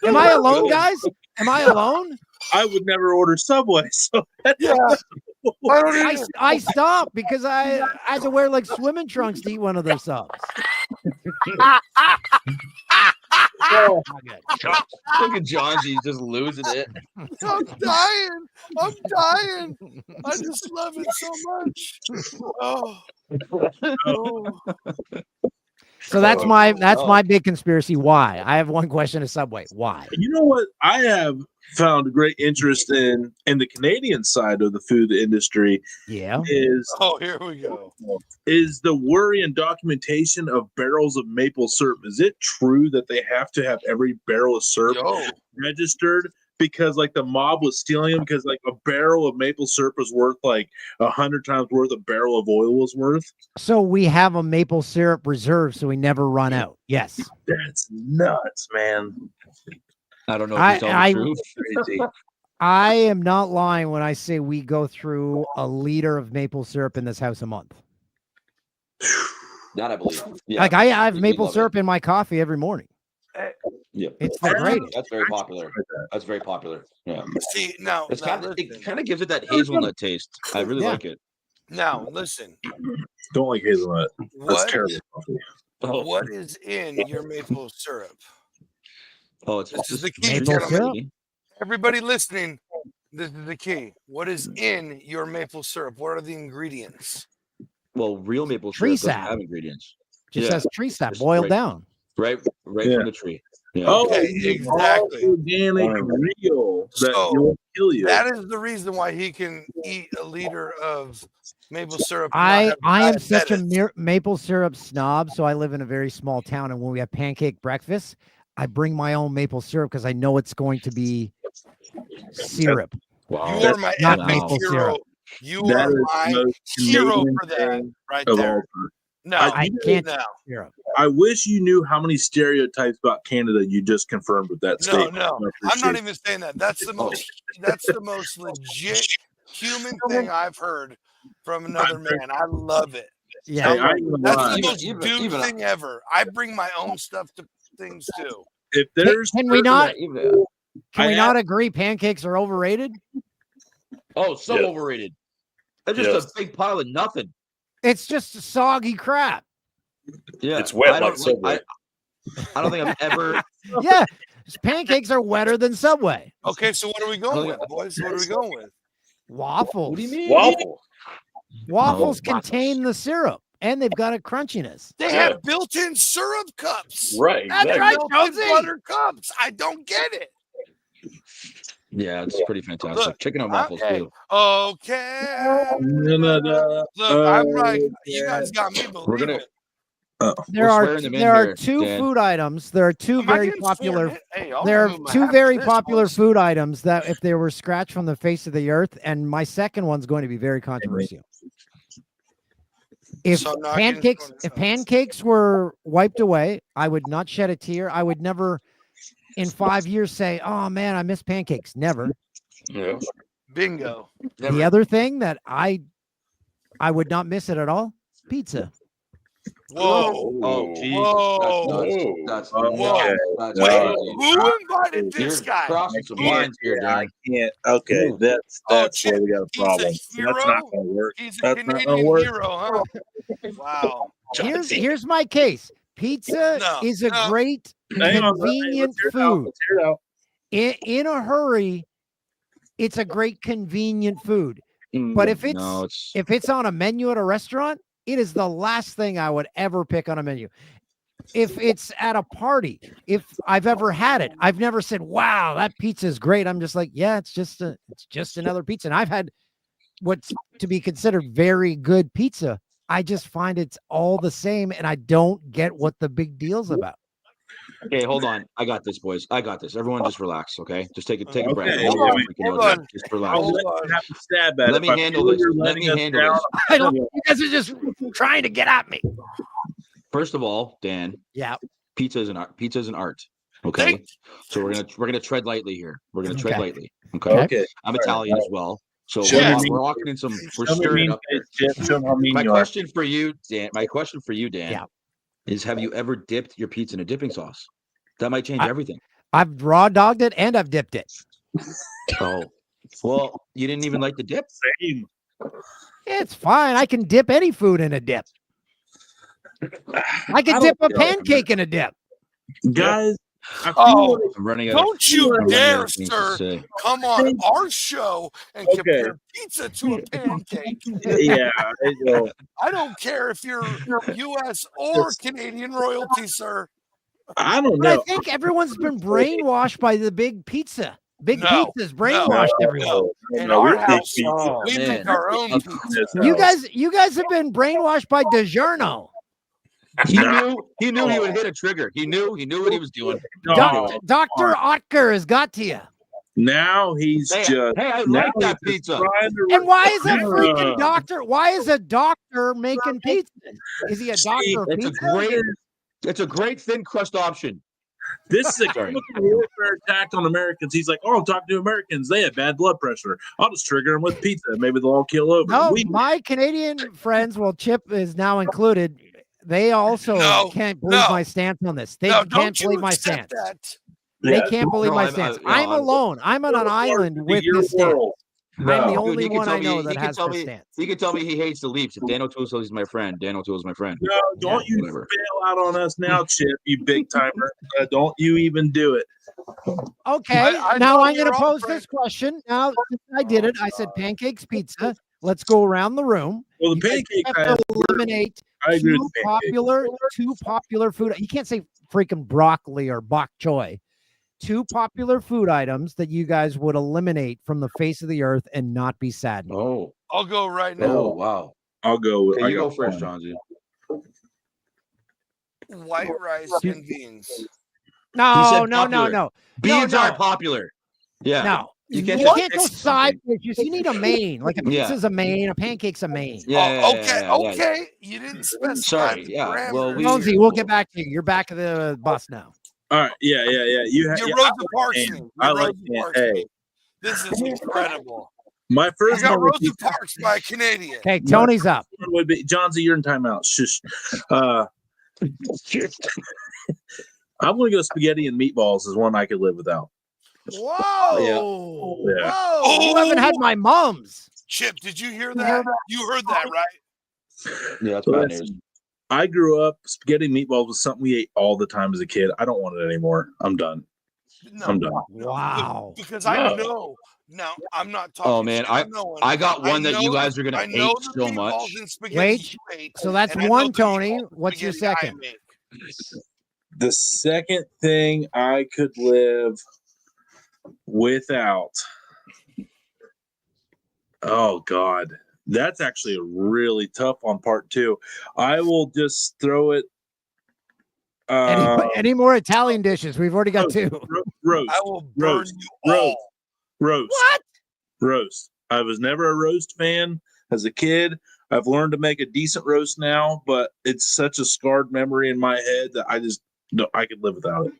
Am I alone, guys? Am I alone? I would never order Subway. So I stopped because I had to wear like swimming trunks to eat one of their subs. Oh, look at John G just losing it. I'm dying. I just love it so much. So that's my big conspiracy. Why? I have one question to Subway. Why? You know what? I have found a great interest in the Canadian side of the food industry. Yeah. Here we go. Is the worry and documentation of barrels of maple syrup. Is it true that they have to have every barrel of syrup registered? Because like the mob was stealing them because like a barrel of maple syrup was worth like 100 times worth a barrel of oil was worth. So we have a maple syrup reserve so we never run out. Yes. That's nuts, man. I don't know if it's true. I am not lying when I say we go through a liter of maple syrup in this house a month. That I believe. Yeah. Like I have maple syrup in my coffee every morning. Yeah, it's the greatest. That's very popular. That's very popular. Yeah. See, now it kind of gives it that hazelnut taste. I really like it. Now listen. Don't like hazelnut. That's terrible. What is in your maple syrup? Oh, this is the key, gentlemen. Everybody listening, this is the key. What is in your maple syrup? What are the ingredients? Well, real maple syrup doesn't have ingredients. Just has tree sap boiled down. Right from the tree. Yeah. Okay, exactly. Organic, real. That kill you. That is the reason why he can eat a liter of maple syrup. I am such a maple syrup snob, so I live in a very small town, and when we have pancake breakfast, I bring my own maple syrup because I know it's going to be syrup. Wow. You are my not maple hero. syrup. You are my hero for that right there. No, I can't. no, Syrup. I wish you knew how many stereotypes about Canada you just confirmed with that no, statement. no. I I'm not appreciate even saying that. That's the most legit human thing I've heard from another man. I love it. Yeah. Hey, I ain't gonna That's lie. the most Even- dude even- thing ever. I bring my own stuff to things too. If there's Can we not? Even- Can we I not agree pancakes are overrated? Oh, so Yeah. overrated. They're just Yes. a big pile of nothing. It's just soggy crap. Yeah, It's wet I like don't Subway. I don't think I've ever. Yeah, pancakes are wetter than Subway. Okay, so what are we going with, boys? What are we going with? Waffles. What do you mean? Waffle. Waffles Oh, contain the syrup, and they've got a crunchiness. They Yeah. have built-in syrup cups. Right. That's Exactly. right, built-in Jonesy. butter cups. I don't get it. Yeah, it's pretty fantastic. Look, Chicken and waffles okay. too. Okay. Look, I'm like, you guys got me We're believing. gonna. There We're are swearing them in there are here, two Dan. food items. There are two Am I very getting sworn popular. in? Hey, I'll There are remove my two hat very for this, popular boys. food items that if they were scratched from the face of the earth, and my second one's going to be very controversial. If So not getting pancakes, sworn in. if pancakes were wiped away, I would not shed a tear. I would never, in 5 years, say, "Oh man, I miss pancakes." Never. Yeah. Bingo. The other thing that I would not miss it at all: pizza. Whoa. Oh, geez. Whoa. That's Oh, nuts. Whoa. That's Wait, crazy. who invited You're this guy? crossing some can't- lines here, I Dan. can't. Okay, Ooh. that's Oh, where we got a he's a problem. That's hero? not gonna work. He's a That's not gonna Canadian work. hero, huh? Wow. Here's my case. Pizza No, is a no. great Hang on, convenient let's hear it out. food. Let's hear it out. In a hurry, it's a great convenient food. But if it's on a menu at a restaurant, it is the last thing I would ever pick on a menu. If it's at a party, if I've ever had it, I've never said, "Wow, that pizza is great." I'm just like, "Yeah, it's just another pizza." And I've had what's to be considered very good pizza. I just find it's all the same, and I don't get what the big deal's about. Okay, hold on. I got this, boys. I got this. Everyone just relax, okay? Just take a breath. Okay, Don't hold freaking on, know hold that. on. Just relax. I'll Hold let on. you have a stab at it. Let me If I handle feel this. you're Let letting me us handle down, this. I don't. You guys are just trying to get at me. First of all, Dan, Yeah. pizza is an art. Pizza is an art. Okay. So we're gonna tread lightly here. We're gonna tread Okay. lightly. Okay. Okay. I'm Italian as well. So Show me we're walking in some we're Show me stirring mean up here. face, Chip. Show me how mean My you are. question for you, Dan. Yeah. Is have you ever dipped your pizza in a dipping sauce? That might change everything. I've raw dogged it and I've dipped it. Oh. Well, you didn't even like the dip? Same. It's fine. I can dip any food in a dip. I can dip a pancake in a dip. Guys, I feel Oh, like I'm running out of don't you I'm running out dare, of things to sir, say. come on our show and Okay. compare pizza to a pancake. yeah, I don't care if you're U.S. or Canadian royalty, sir. I don't But I know. think everyone's been brainwashed by the big pizza. Big No, pizza's brainwashed everyone. No. In No, our we're big house, pizza. Oh, we man. make our own pizza. You guys have been brainwashed by DiGiorno. He knew he would hit a trigger. He knew what he was doing. No, Dr. Otker has got to you. now he's Hey, just. I now like that he's pizza. trying to- And why is a freaking doctor? Why is a doctor making pizza? Is he a doctor of It's a pizza? great thin crust option. This is a Sorry. chemical warfare attack on Americans. He's like, "Oh, I'm talking to Americans. They have bad blood pressure. I'll just trigger them with pizza. Maybe they'll all kill over." No, We- my Canadian friends, well, Chip is now included. They also No, can't believe no. my stance on this. They No, can't don't you believe my accept stance. that. They Yeah. can't believe No, my I'm- stance. I- I'm no, I'm- alone. I'm on an island with Your this stance. world. I'm No. the Dude, only he can one tell I know me- that he can has tell this me- stance. He can tell me he hates the Leafs. If Dan O'Toole says he's my friend, Dan O'Toole is my friend. No, don't you whatever. bail out on us now, Chip, you big timer. Don't you even do it. Okay, I now know I'm going you're to all pose friends. this question. Now, since I did it, I said pancakes, pizza. Let's go around the room. Well, the You guys pancake have I to eliminate I agree two with the pancake. popular food. You can't say freaking broccoli or bok choy. Two popular food items that you guys would eliminate from the face of the earth and not be saddened. Oh, I'll go right now. oh, wow. I'll go with. Okay, I you got go first, one. Johnsy. White rice and beans. No, said no, no, popular. no. Beans no. aren't popular. Yeah. No, You You can't can't go side dishes. You need a main. Like a Yeah. pizza's a main, a pancake's a main. Okay. You didn't specify Sorry, the yeah, parameters. well, we- Jonesy, we'll get back to you. You're back of the bus now. All right. Yeah. You Rosa Parks Ham. me. You I like Rosa Ham. Parks Hey. me. This is incredible. My You first got one would Rosa be, Parks by a Canadian. Okay, Tony's up. would be Johnsy, you're in timeout. Shush. I'm going to go spaghetti and meatballs is one I could live without. Whoa. Yeah. Whoa. You haven't had my mom's. Chip, did you hear that? You heard that, right? Yeah, that's bad news. I grew up, spaghetti and meatballs was something we ate all the time as a kid. I don't want it anymore. I'm done. No, I'm done. Wow. because I know. No, I'm not talking. Oh man, shit, I'm knowing. I got one that you know guys are gonna I know hate the so much. meatballs and spaghetti Wait, you ate, so that's and I know one, the Tony. meatballs and What's your spaghetti I second? make. The second thing I could live without. Oh God, that's actually a really tough one. Part two. I will just throw it. Any more Italian dishes? We've already got two. Roast. I will burn Roast. you all. Roast. What? Roast. I was never a roast fan as a kid. I've learned to make a decent roast now, but it's such a scarred memory in my head that I could live without it.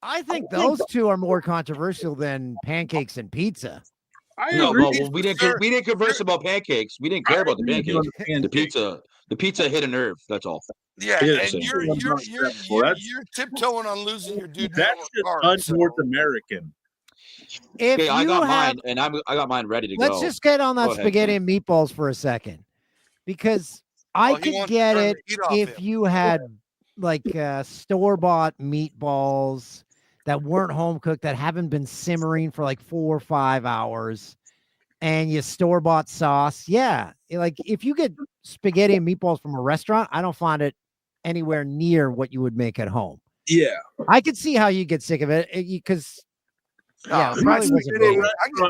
I think those two are more controversial than pancakes and pizza. No, well, we didn't converse about pancakes. We didn't care about the pancakes. The pizza hit a nerve. That's all. Yeah, Yeah, and so you're tiptoeing on losing your dude. That's just un-North American. If Okay, I you got had, mine, and I got mine ready to let's go. just get on that Go ahead, spaghetti Tim. and meatballs for a second, because I Well, he could wants to get turn it the heat off if him. you had like store-bought meatballs that weren't home cooked, that haven't been simmering for like 4 or 5 hours, and you store-bought sauce. Yeah, like if you get spaghetti and meatballs from a restaurant, I don't find it anywhere near what you would make at home. Yeah. I could see how you get sick of it because yeah, it I probably get wasn't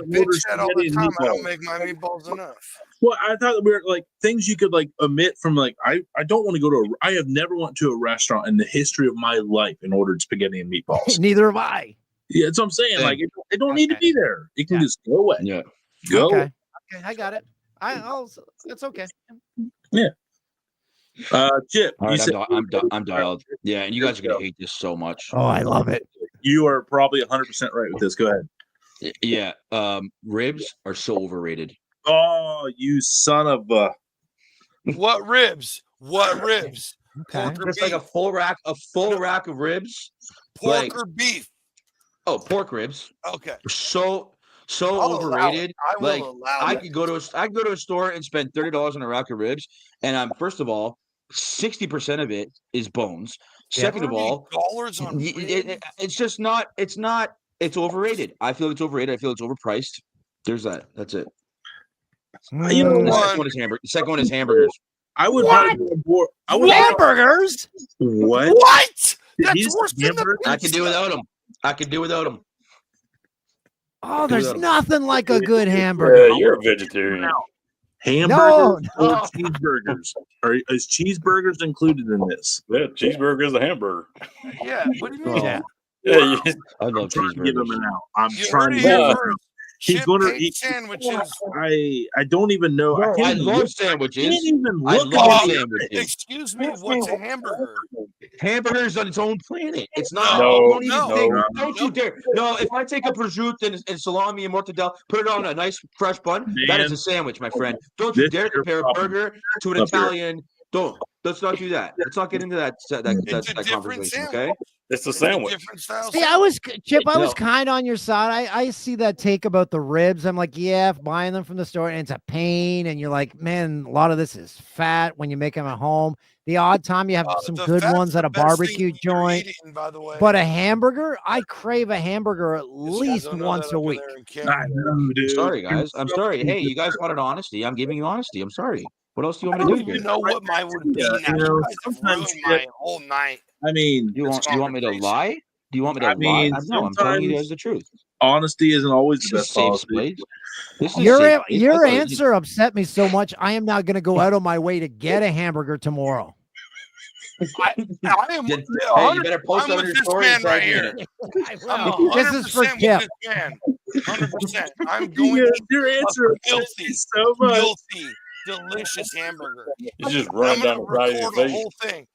me. bitched at all the time. I don't make my meatballs enough. Well, I thought that we were like things you could like omit from like I don't want to go to I have never went to a restaurant in the history of my life and ordered spaghetti and meatballs. Neither have I. Yeah, that's what I'm saying. Like it don't need to be there. It can just go away. Yeah. Go. Okay, I got it. It's okay. Chip, All you right, said I'm dialed. Yeah, and you guys are gonna hate this so much. Oh, I love it. you are probably 100% right with this. Go ahead. Yeah, ribs are so overrated. Oh, you son of a! What ribs? What ribs? Okay. Pork or Just like a beef? full rack of ribs. Pork like- or beef? Oh, pork ribs. Okay. So I'll allow overrated. it. I will Like allow I it. could go to a store and spend $30 on a rack of ribs, and I'm first of all, 60% of it is bones. Yeah. Second of all, dollars on ribs? it's just not. It's overrated. I feel it's overrated. I feel it's overpriced. There's that. That's it. You know The what? second one is hamburger. The second one is hamburgers. I would What? probably go more. I would Hamburgers? what? What? Did That's he say worse than the hamburger? I can do without them. I can do without them. Oh, there's Without 'em. nothing like a good hamburger. Yeah, you're a vegetarian. Hamburgers No. or cheeseburgers? Is cheeseburgers included in this? Yeah, cheeseburger is a hamburger. Yeah. What do you mean? Oh, Yeah. Yeah, you, I love I'm trying to give him cheeseburgers. an out. I'm You trying heard to it give here him an first. out. He's Chip gonna hates eat. sandwiches. I don't even know. Bro, I can't even love look- I sandwiches. can't even I look love at it. sandwiches. Excuse me, what's a hamburger? Hamburger's on its own planet. It's not. No, don't even no, think. no. Don't you dare. No, if I take a prosciutto and salami and mortadella, put it on a nice fresh bun, that is Man. a sandwich, my friend. Don't you This dare is your compare a problem. burger to an Up here. Italian. Don't. Let's not do that. Let's not get into that It's a different conversation. sandwich. Okay. it's a It's a sandwich. different style. See, I was No. kind on your side. I see that take about the ribs. I'm like, yeah, if buying them from the store and it's a pain, and you're like, man, a lot of this is fat when you make them at home. The odd time you have some The good fat's ones the at a best thing barbecue you're joint, eating, by the way. but a hamburger, I crave a hamburger at These guys least don't know once that a up in week. there in Canada. I know, dude. Sorry, guys. I'm sorry. Hey, you guys wanted honesty. I'm giving you honesty. I'm sorry. What else do you want me to do You here? know what mine would be Yeah, now. you know, You guys have sometimes ruined shit- my whole night. I mean, You want me to conversation. lie? Do you want me to I lie? mean, No, I'm telling you sometimes- guys the truth. honesty isn't always This the is best safe policy. space. This is Your safe space. I your thought you- answer upset me so much. I am now going to go out of my way to get a hamburger tomorrow. I am. Hey, you better post I'm that on with your this story. man and tag right me in here. it. I'm This is for 100% with Kip. this man. 100%. I'm going to Your eat answer a filthy, is so much. filthy, delicious hamburger. It's just I'm running going down to the side of your record the face. whole thing.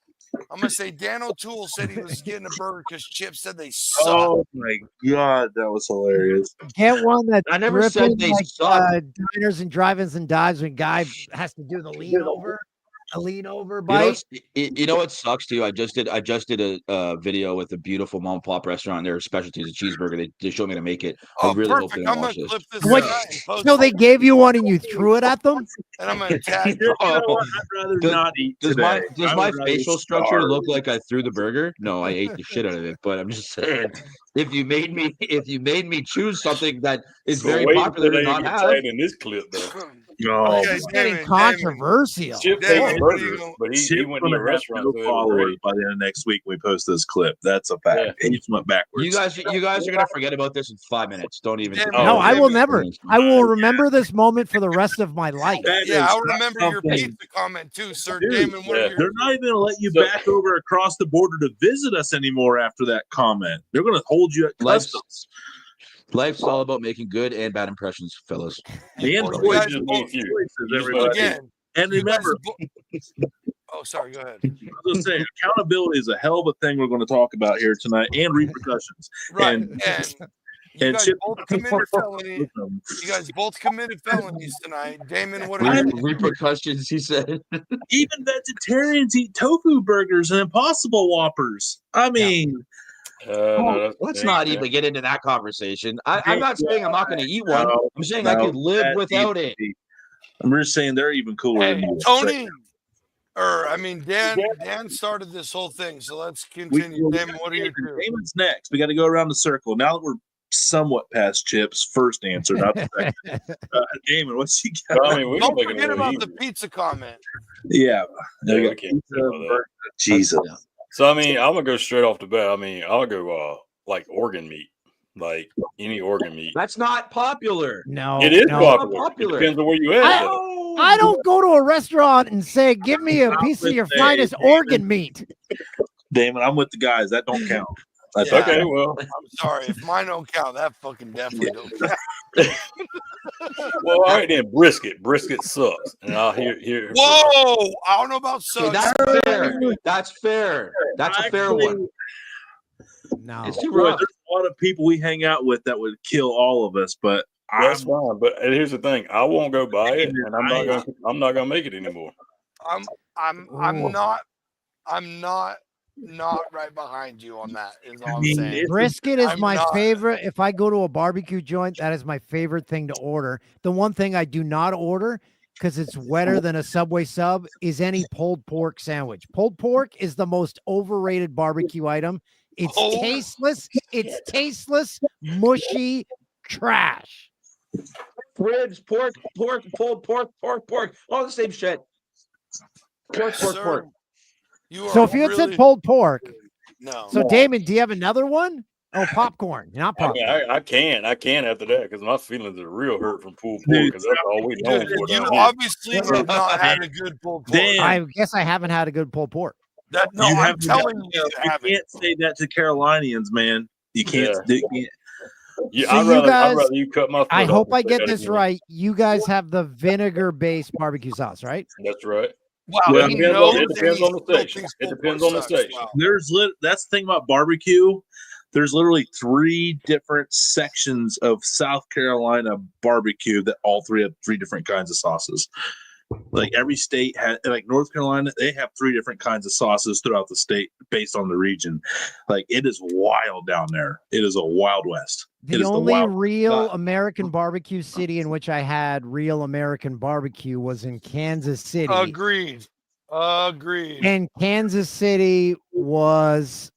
I'm going to say Dan O'Toole said he was getting a burger because Chip said they suck. Oh my god, that was hilarious. Get one that's I never said dripping they like suck. diners and drive-ins and dives when guy has to do the lean over bite. You know what sucks too? I just did a video with a beautiful mom and pop restaurant. Their specialty is a cheeseburger. They showed me how to make it. I Oh, really hope perfect. they I'm watch going to this. clip this What? tonight and post So it. they gave you one and you threw it at them? And I'm going to tag You know what? I'd rather Does- not eat Does today. my facial structure look like I threw the burger? No, I ate the shit out of it. But I'm just saying, if you made me choose something that is very wait popular until to they not get have, tagged in this clip, though. Oh, Okay, It's getting Damon, controversial. Chip Damon, takes what are you burgers, gonna- but he Chip's went to gonna a have restaurant. no So it was followers great. by the end of next week when we post this clip. That's a fact. Yeah. He just went backwards. you guys are gonna forget about this in 5 minutes. Don't even. Damn, No, Oh, I will Damon. never. I will remember this moment for the rest of my life. That Yeah, is I remember your something. pizza comment too, sir. Dude, Damon, what yeah. are your They're not even going to let you So- back over across the border to visit us anymore after that comment. They're going to hold you at Life's- customs. Life's all about making good and bad impressions, fellas. And Well, choices, you guys just both- need you. choices, You just everybody. again? And you guys remember, oh, sorry. Go ahead. I was gonna say, accountability is a hell of a thing we're going to talk about here tonight, and repercussions. Right, And- and you and guys Chip- both committed felony. You guys both committed felonies tonight. Damon, what are your Repercussions, he said. Even vegetarians eat tofu burgers and Impossible Whoppers. I mean, No, Let's not even get into that conversation. I'm not saying I'm not going to eat one. No, I'm saying I no, could live that without needs it. to be- I'm just saying they're even cooler Hey, than you. Tony? Or I mean, Dan started this whole thing, so let's continue. Damon, what are your two? Damon's next. We got to go around the circle. Now that we're somewhat past Chip's first answer, not the second. Damon, what's you got? I mean, we Don't can make it forget a little about the easier. pizza comment. Yeah. Yeah, We we got can't pizza, forget about that. burger. Jesus. Yeah. So I mean, I'm gonna go straight off the bat. I mean, I'll go like organ meat, like any organ meat. That's not popular. No, It is no. popular. popular. It depends on where you at. I- though. I don't go to a restaurant and say, "Give me a piece of your finest organ meat." Damon, I'm with the guys. That don't count. That's Yeah. Okay, well, I'm sorry if mine don't count. That fucking definitely don't count. all right then. Brisket sucks, and I'll hear. Whoa! I don't know about Okay, sucks. that's fair. That's fair. That's a fair one. No, It's too Boy, rough. there's a lot of people we hang out with that would kill all of us, but That's fine, but here's the thing: I won't go buy it, and I'm not gonna make it anymore. I'm Ooh. not right behind you on that. Is all I'm mean, saying. brisket is I'm my not- favorite. If I go to a barbecue joint, that is my favorite thing to order. The one thing I do not order because it's wetter than a Subway sub is any pulled pork sandwich. Pulled pork is the most overrated barbecue item. It's Oh. tasteless. It's tasteless, mushy trash. Ribs, pork, pulled pork, all the same shit. Pork. Sir, you So are if you had really- said pulled pork, no. so Damon, do you have another one? Oh, popcorn, not I mean, popcorn. I can after that because my feelings are real hurt from pulled pork Dude, because that's all we know Dude, for you down here. obviously have not had a good pulled pork. Dan, I guess I haven't had a good pulled pork. No, you I'm haven't telling got- you, you haven't. can't say that to Carolinians, man. You can't. Yeah. You can't. Yeah, So I'd you rather guys- you cut my foot I off hope and I say get that this again. right. You guys have the vinegar-based barbecue sauce, right? That's right. Wow, Well, he it depends knows on- it and depends he on the still section. thinks It pulled depends pork on the sucks. section. Wow. That's the thing about barbecue. There's literally 3 different sections of South Carolina barbecue that all 3 have 3 different kinds of sauces. Like every state has, like North Carolina, they have 3 different kinds of sauces throughout the state based on the region. Like it is wild down there. It is a wild west. It The is only wild. real American barbecue city in which I had real American barbecue was in Kansas City. Agreed. And Kansas City was,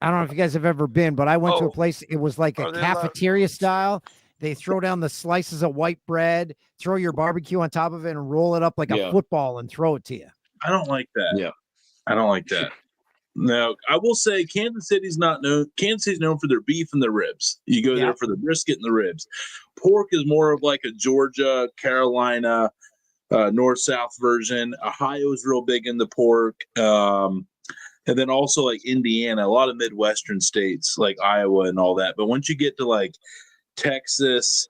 I don't know if you guys have ever been, but I went to a Oh. place, it was like a Are they allowed- cafeteria style. They throw down the slices of white bread, throw your barbecue on top of it, and roll it up like Yeah. a football and throw it to you. I don't like that. Yeah. I don't like that. No, I will say Kansas City's not known. Kansas City's known for their beef and their ribs. You go Yeah. there for the brisket and the ribs. Pork is more of like a Georgia, Carolina, north-south version. Ohio is real big in the pork. And then also like Indiana, a lot of Midwestern states like Iowa and all that. But once you get to like Texas,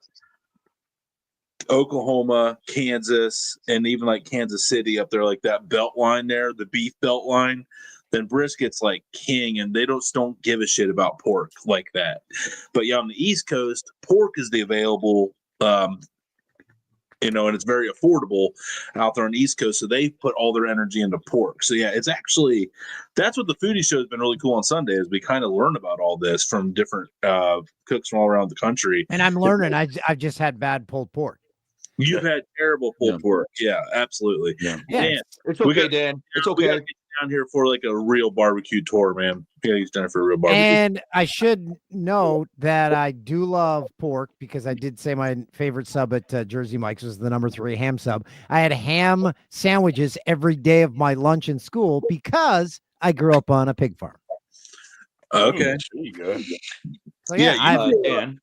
Oklahoma, Kansas, and even like Kansas City up there, like that belt line there, the beef belt line, then brisket's like king, and they don't give a shit about pork like that. But yeah, on the East Coast, pork is the available, and it's very affordable out there on the East Coast. So they put all their energy into pork. So yeah, it's actually, that's what the foodie show has been really cool on Sunday, is we kind of learn about all this from different cooks from all around the country. And I'm learning. I've just had bad pulled pork. You've had terrible pulled pork. Yeah, absolutely. Yeah. Dan, It's okay, Dan. It's we gotta okay. get you down here for like a real barbecue tour, man. We gotta get you down for a real barbecue. And I should note that I do love pork, because I did say my favorite sub at Jersey Mike's was the number 3 ham sub. I had ham sandwiches every day of my lunch in school because I grew up on a pig farm. Okay. There you go. So yeah, Dan.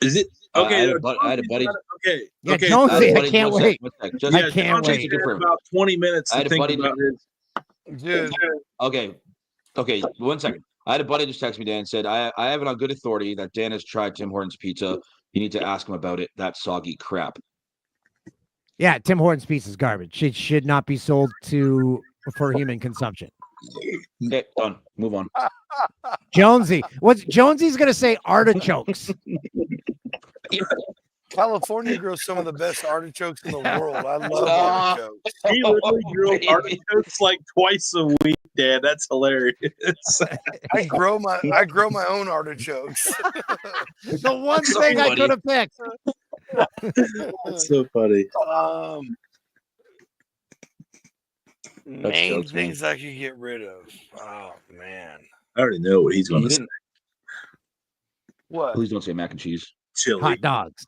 Is it okay? I had a buddy. Okay. Yeah, okay. Jonesy, buddy- I can't one sec, wait. one sec. Just, I can't Jonesy wait. had about 20 minutes I to had a think buddy about his. Dude, Okay, 1 second. I had a buddy just text me, Dan, and said, I have it on good authority that Dan has tried Tim Hortons pizza. You need to ask him about it. That soggy crap. Yeah, Tim Hortons pizza is garbage. It should not be sold for human consumption. Okay, done. Move on. Jonesy, what's Jonesy's gonna say? Artichokes. California grows some of the best artichokes in the world. I love Stop. artichokes. He literally grew artichokes like twice a week, Dad. That's hilarious. I grow my own artichokes. The one So thing I funny. could have picked. That's so funny. Main jokes, things I could get rid of. Oh man. I already know what he's going You to say. didn't- What? Please don't say mac and cheese. Chili. Hot dogs.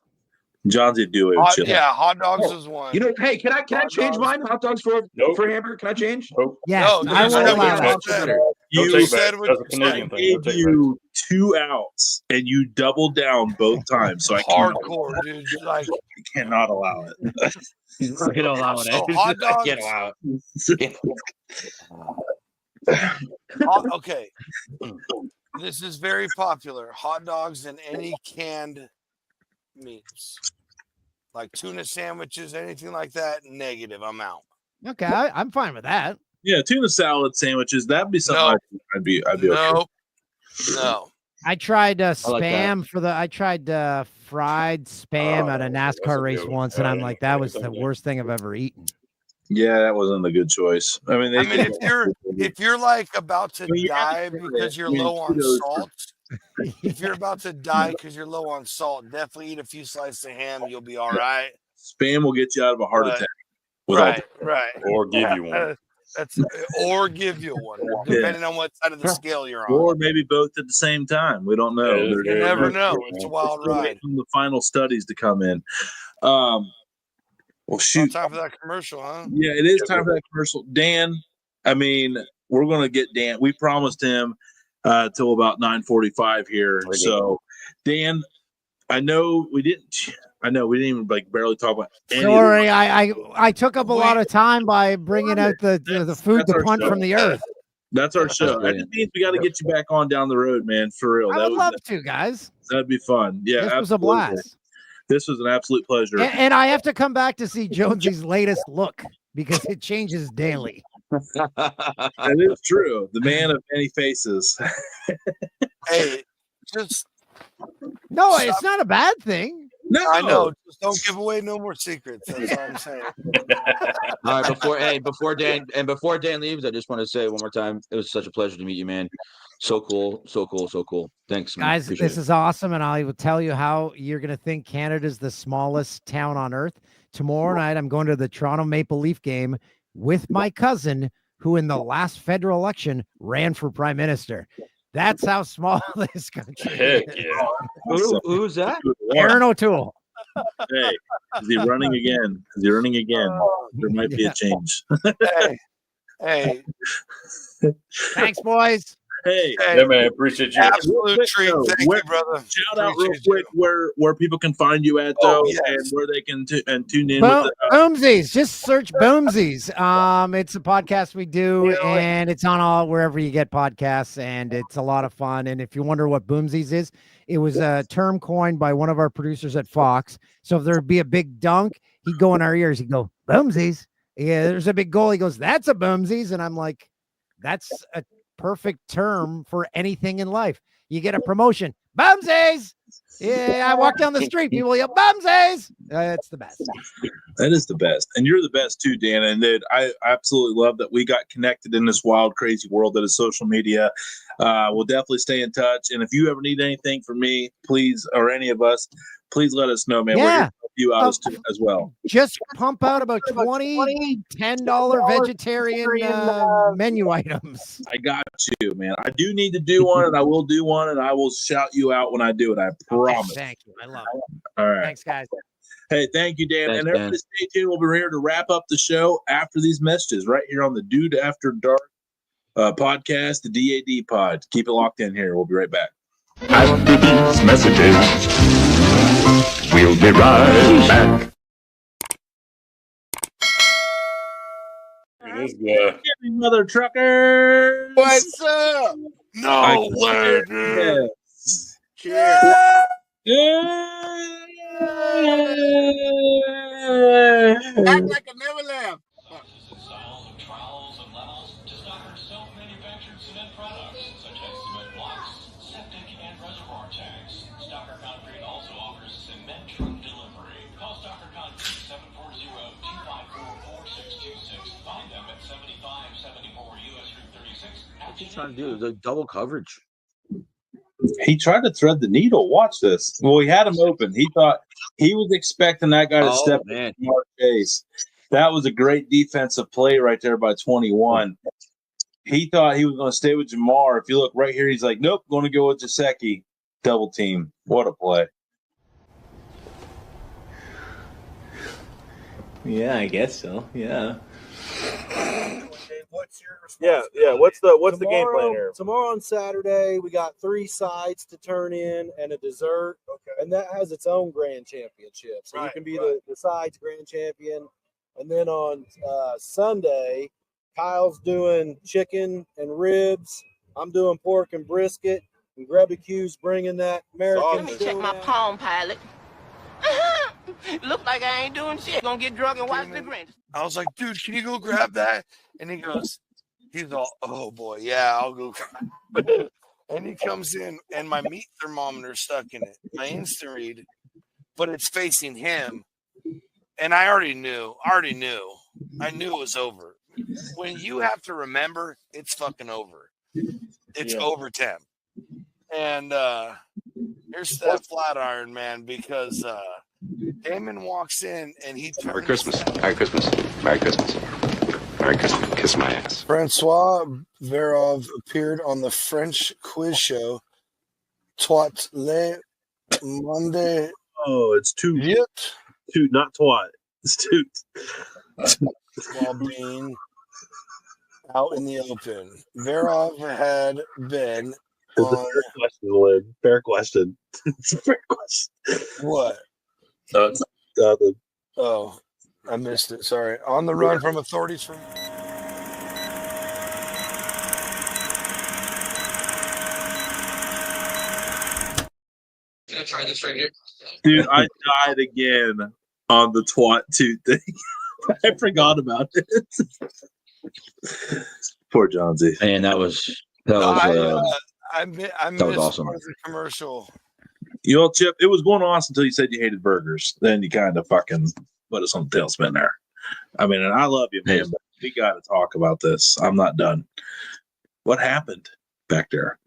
John's a do it with chili. Yeah, hot dogs is one. You know, hey, can I Hot change dogs. mine? Hot dogs for Nope. hamburger? Can I change? Yes, No, I dude, will no, allow no, that. no. Don't You take said back. what That's a you Canadian I thing. gave Don't take you 2 outs, and you doubled down both times. So I Hardcore, dude. Like cannot allow it. He's not gonna allow it. So hot dogs- Can't allow it. okay. This is very popular. Hot dogs and any canned meats. Like tuna sandwiches, anything like that, negative. I'm out. Okay, I'm fine with that. Yeah, tuna salad sandwiches. That'd be something No. I'd be okay. Nope. No. I tried like spam I tried fried spam at a that's a NASCAR race good one. once, and I'm like, that was the Yeah. worst thing I've ever eaten. Yeah, that wasn't a good choice. I mean, If you're like about to Well, you have die to try because it. you're I mean, low on kudos. salt, if you're about to die because you're low on salt, definitely eat a few slices of ham. You'll be all right. spam will get you out of a heart But- attack. With all Right. Or give you one. That's or give you one, depending on what side of the scale you're on. or maybe both at the same time. We don't know. Yeah, There's- You never there's- know. It's a wild Still ride. waiting on the final studies to come in. Well, No shoot. time for that commercial, huh? Yeah, it is time for that commercial. Dan, I mean, we're going to get Dan. We promised him till about 9:45 here. Okay. So, Dan, I know we didn't even like barely talk about any of Sorry, I took up a lot of time by bringing out the food That's to our punt show. from the earth. That's our show. That brilliant. just means we got to get you back on down the road, man. For real. I would love to, guys. That'd be fun. Yeah, This was a absolutely. blast. This was an absolute pleasure. And I have to come back to see Jonesy's latest look because it changes daily. That is true. The man of many faces. Hey, just No, it's not a bad thing. No, I know. Just don't give away no more secrets. That's all I'm saying. All right, before Dan leaves, I just want to say one more time, it was such a pleasure to meet you, man. So cool. Thanks, man. Guys, Appreciate this it. is awesome, and I will tell you how you're going to think Canada's the smallest town on earth. Tomorrow night, I'm going to the Toronto Maple Leaf game with my cousin, who in the last federal election ran for prime minister. That's how small this country Heck is. yeah. Who's that? Aaron O'Toole. Hey, is he running again? There might be a change. Hey, Thanks, boys. Hey, Yeah, man, appreciate you. Absolute quick, treat. though, Thank where- you, brother. shout out real Appreciate quick where people can find you at though, yes. and where they can tune in with the. Boomsies. Just search Boomsies. It's a podcast we do, You know, and it's on all wherever you get podcasts, and it's a lot of fun. And if you wonder what Boomsies is, it was a term coined by one of our producers at Fox. So if there'd be a big dunk, he'd go in our ears. He'd go, Boomsies. Yeah, there's a big goal. He goes, that's a Boomsies. And I'm like, that's a perfect term for anything in life. You get a promotion, Boomsies. Yeah, I walk down the street, people yell, Boomsies. It's the best. That is the best, and you're the best too, Dan. And dude, I absolutely love that we got connected in this wild, crazy world that is social media. We'll definitely stay in touch, and if you ever need anything from me, please, or any of us, please let us know, man. We're here to help you out as well. Just pump out about 20 $10 vegetarian menu items. I got you, man. I do need to do one, and I will do one, and I will shout you out when I do it. I promise. Thank you. I love it. All right. Thanks, guys. Hey, thank you, Dan. Thanks, and everybody stay tuned. We'll be here to wrap up the show after these messages right here on the Dude After Dark podcast, the D.A.D. pod. Keep it locked in here. We'll be right back. After these messages, we'll be right back. This guy. Mother truckers. What's up? No way, dude. Cheers. Act like I never left. What's he trying to do? The double coverage. He tried to thread the needle. Watch this. Well, he had him open. He thought he was expecting that guy to step in Mark Chase. That was a great defensive play right there by 21. He thought he was going to stay with Jamar. If you look right here, he's like, nope, going to go with Jasecki. Double team. What a play. Yeah, I guess so. Yeah. What's your response? Yeah. What's the game plan here? Tomorrow on Saturday, we got 3 sides to turn in and a dessert. Okay. And that has its own grand championship. So you Right, can be right. the sides grand champion. And then on Sunday, Kyle's doing chicken and ribs. I'm doing pork and brisket. And Grubby Q's bringing that American. Let me check my Palm Pilot. Look like I ain't doing shit. Gonna get drunk and watch the Grinch. I was like, dude, can you go grab that? And he's all, oh boy, yeah, I'll go grab it. And he comes in, and my meat thermometer's stuck in it, my instant read, but it's facing him. And I already knew. I knew it was over. When you have to remember, it's fucking over. It's over 10. And here's that flat iron, man, because Damon walks in and he turns. Merry Christmas. Merry Christmas. Merry Christmas. Merry Christmas. Kiss my ass. Francois Verov appeared on the French quiz show Twat Le Monde. Oh, it's two, not twat. It's two. While being out in the open. Verov had been It's a fair question, Lynn. Fair question. It's a fair question. What? Oh, I missed it. Sorry. On the run from authorities from. Gonna try this right here. Dude, I died again on the twat 2 thing. I forgot about it. Poor Johnsy. Man, that was I missed awesome. part of the commercial. You know, Chip, it was going awesome until you said you hated burgers. Then you kind of fucking put us on the tailspin there. I mean, and I love you, man, but we got to talk about this. I'm not done. What happened back there?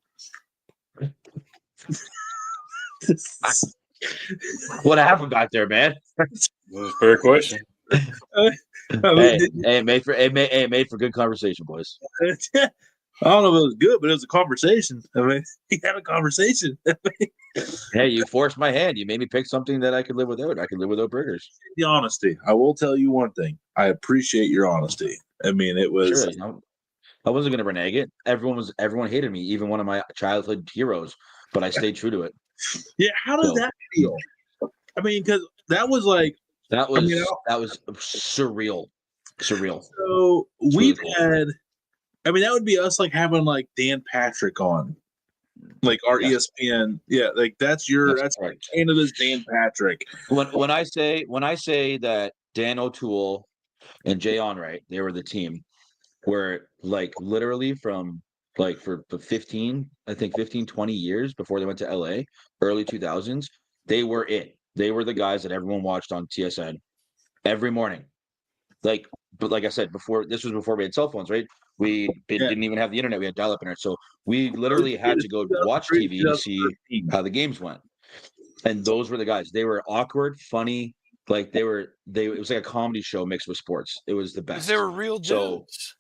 What happened back there, man? That's a fair question. Hey, it made for good conversation, boys. I don't know if it was good, but it was a conversation. I mean, he had a conversation. Hey, you forced my hand. You made me pick something that I could live without. I could live without burgers. The honesty. I will tell you one thing. I appreciate your honesty. I mean, it was. Sure, I wasn't gonna renege it. Everyone hated me, even one of my childhood heroes, but I stayed true to it. Yeah, how does So- that feel? I mean, because that was like That was I mean, that was surreal. Surreal. so It's we've really cool. had. I mean, that would be us like having like Dan Patrick on, like our Yeah. ESPN. Yeah, like that's That's like correct. Canada's Dan Patrick. When I say that Dan O'Toole and Jay Onrait, they were the team where like literally from like for 15, I think 15, 20 years before they went to LA, early 2000s, they were it. They were the guys that everyone watched on TSN every morning. Like, but like I said before, this was before we had cell phones, right? We didn't even have the internet. We had dial-up internet, so we literally had to go watch TV to see how the games went. And those were the guys. They were awkward, funny, like they it was like a comedy show mixed with sports. It was the best. They were real dudes.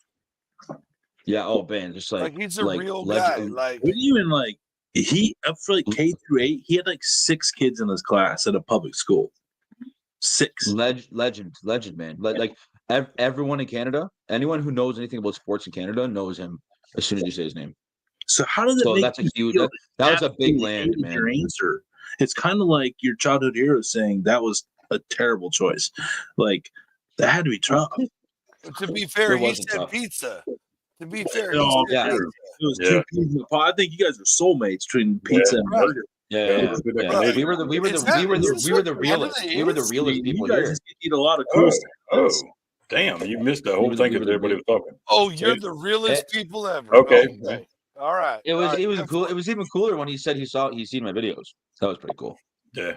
Yeah, oh man, just Like he's a real guy. Like What do you even like? He up for like K through 8. He had like 6 kids in his class at a public school. 6. legend, man. Like everyone in Canada, anyone who knows anything about sports in Canada knows him as soon as you say his name. So how does it make that's a you huge feel that was a big absolutely land, hated man. your answer? It's kind of like your childhood hero saying that was a terrible choice. Like that had to be tough. to be fair, It he wasn't said tough. pizza. To be fair, he Oh, said yeah. pizza. It was 2 peas in the pot. I think you guys are soulmates between pizza and Right. burger. Yeah. Right. We were the realest. We were the realest people You guys here. just eat a lot of cool stuff. Oh, damn! You missed the whole thing because everybody was talking. Oh, you're the realest people ever. Okay. All right. It was All right. cool. It was even cooler when he said he's seen my videos. That was pretty cool. Yeah.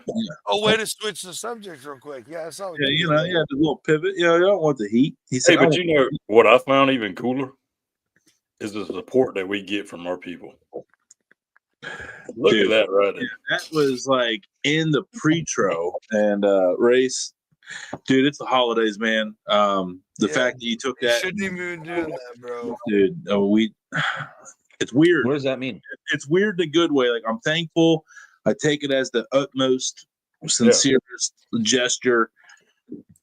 Oh, way to switch the subject real quick. Yeah, I saw. Yeah, you know, yeah, the little pivot. You know, you don't want the heat. He said, Hey, but you know what I found even cooler is the support that we get from our people. Look at that right there. That was like in the pre-tro and race. Dude, it's the holidays, man. The fact that you took that, shouldn't even be doing that, bro. dude. It's weird. What does that mean? It's weird in a good way. Like I'm thankful. I take it as the utmost sincerest gesture.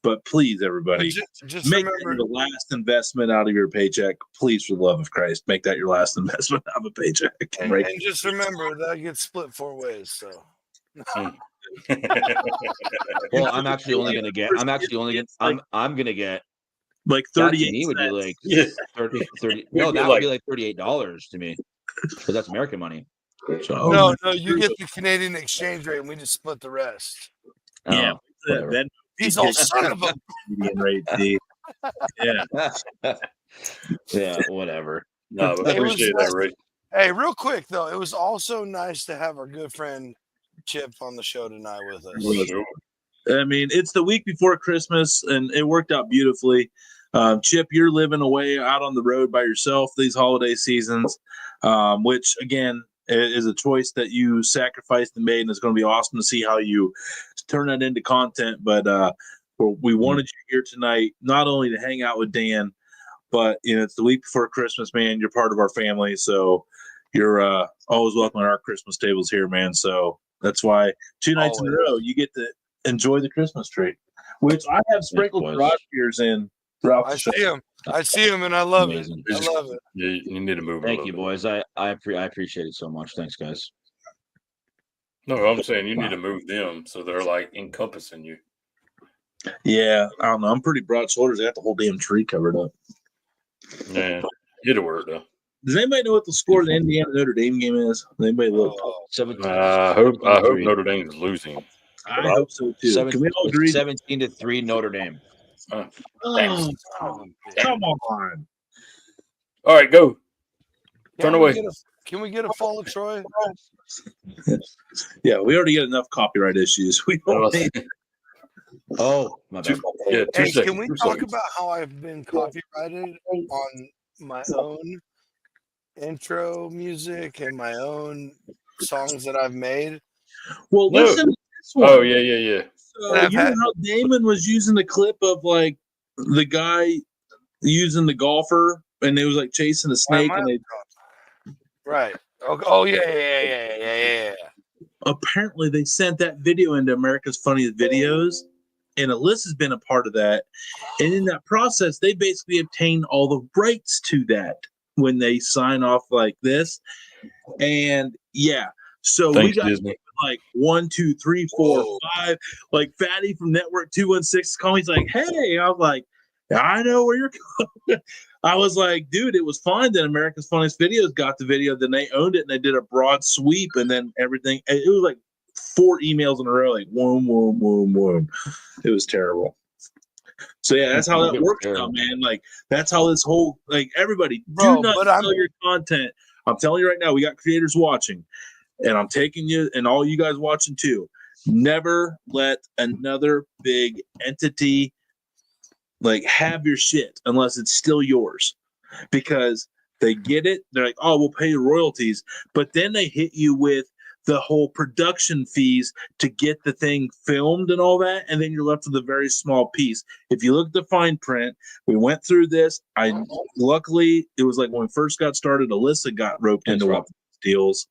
But please, everybody, just make remember that the last investment out of your paycheck. Please, for the love of Christ, make that your last investment out of a paycheck. And, and just remember that gets split 4 ways. So. Well, I'm actually only gonna get. I'm gonna get like 38. $38. To me would be like 30. No, that would be like $38 to me, because that's American money. So No, you get the Canadian exchange rate, and we just split the rest. Yeah, whatever. He's all son of a. Canadian rate, D. Yeah, yeah, whatever. No, but I appreciate that, Ray. Hey, real quick though, it was also nice to have our good friend Chip on the show tonight with us. Sure. I mean, it's the week before Christmas, and it worked out beautifully. Chip, you're living away out on the road by yourself these holiday seasons, which again is a choice that you sacrificed and made, and it's going to be awesome to see how you turn that into content. But we wanted you here tonight, not only to hang out with Dan, but you know it's the week before Christmas, man. You're part of our family, so you're always welcome at our Christmas tables here, man. So that's why 2 nights in a row you get to enjoy the Christmas tree, which I have sprinkled garage beers in throughout the show. I see him, and I love Amazing. it. I love it. Yeah, you need to move. Thank you, boys. I appreciate it so much. Thanks, guys. No, I'm saying you need to move them so they're like encompassing you. Yeah, I don't know. I'm pretty broad shoulders. I got the whole damn tree covered up. Yeah, it'll work though. Does anybody know what the score of the Indiana Notre Dame game is? Does anybody look? I hope Notre Dame's losing. I hope so too. Can we all agree? 17-3 Notre Dame. Oh, come on. All right, go. Turn away. Can we get a follow, Troy? Yeah, we already get enough copyright issues. We don't need. Oh, my bad. Yeah, Hey, can we talk about how I've been copyrighted on my own intro music and my own songs that I've made? Well, listen to this one. Oh, yeah. So you know how Damon was using the clip of like the guy using the golfer, and they was like chasing a snake, and they right. Oh yeah. Apparently, they sent that video into America's Funniest Videos, and Alyssa's been a part of that. And in that process, they basically obtained all the rights to that. when they sign off like this. And yeah, so we Thanks, got Disney. like 1, 2, 3, 4, 5. Like Fatty from Network 216 called me. He's like, "Hey," I was like, "I know where you're going." I was like, "Dude, it was fine." Then America's Funniest Videos got the video. Then they owned it and they did a broad sweep, and then everything. It was like 4 emails in a row, like whoom, whoom, whoom, whoom. It was terrible. So yeah, that's how that works now, man. Like that's how this whole like everybody Bro, do not but I'm- sell your content. I'm telling you right now, we got creators watching, and I'm taking you and all you guys watching too. Never let another big entity like have your shit unless it's still yours, because they get it. They're like, "Oh, we'll pay you royalties," but then they hit you with the whole production fees to get the thing filmed and all that, and then you're left with a very small piece. If you look at the fine print, we went through this. Luckily, it was like when we first got started, Alyssa got roped into one of these deals,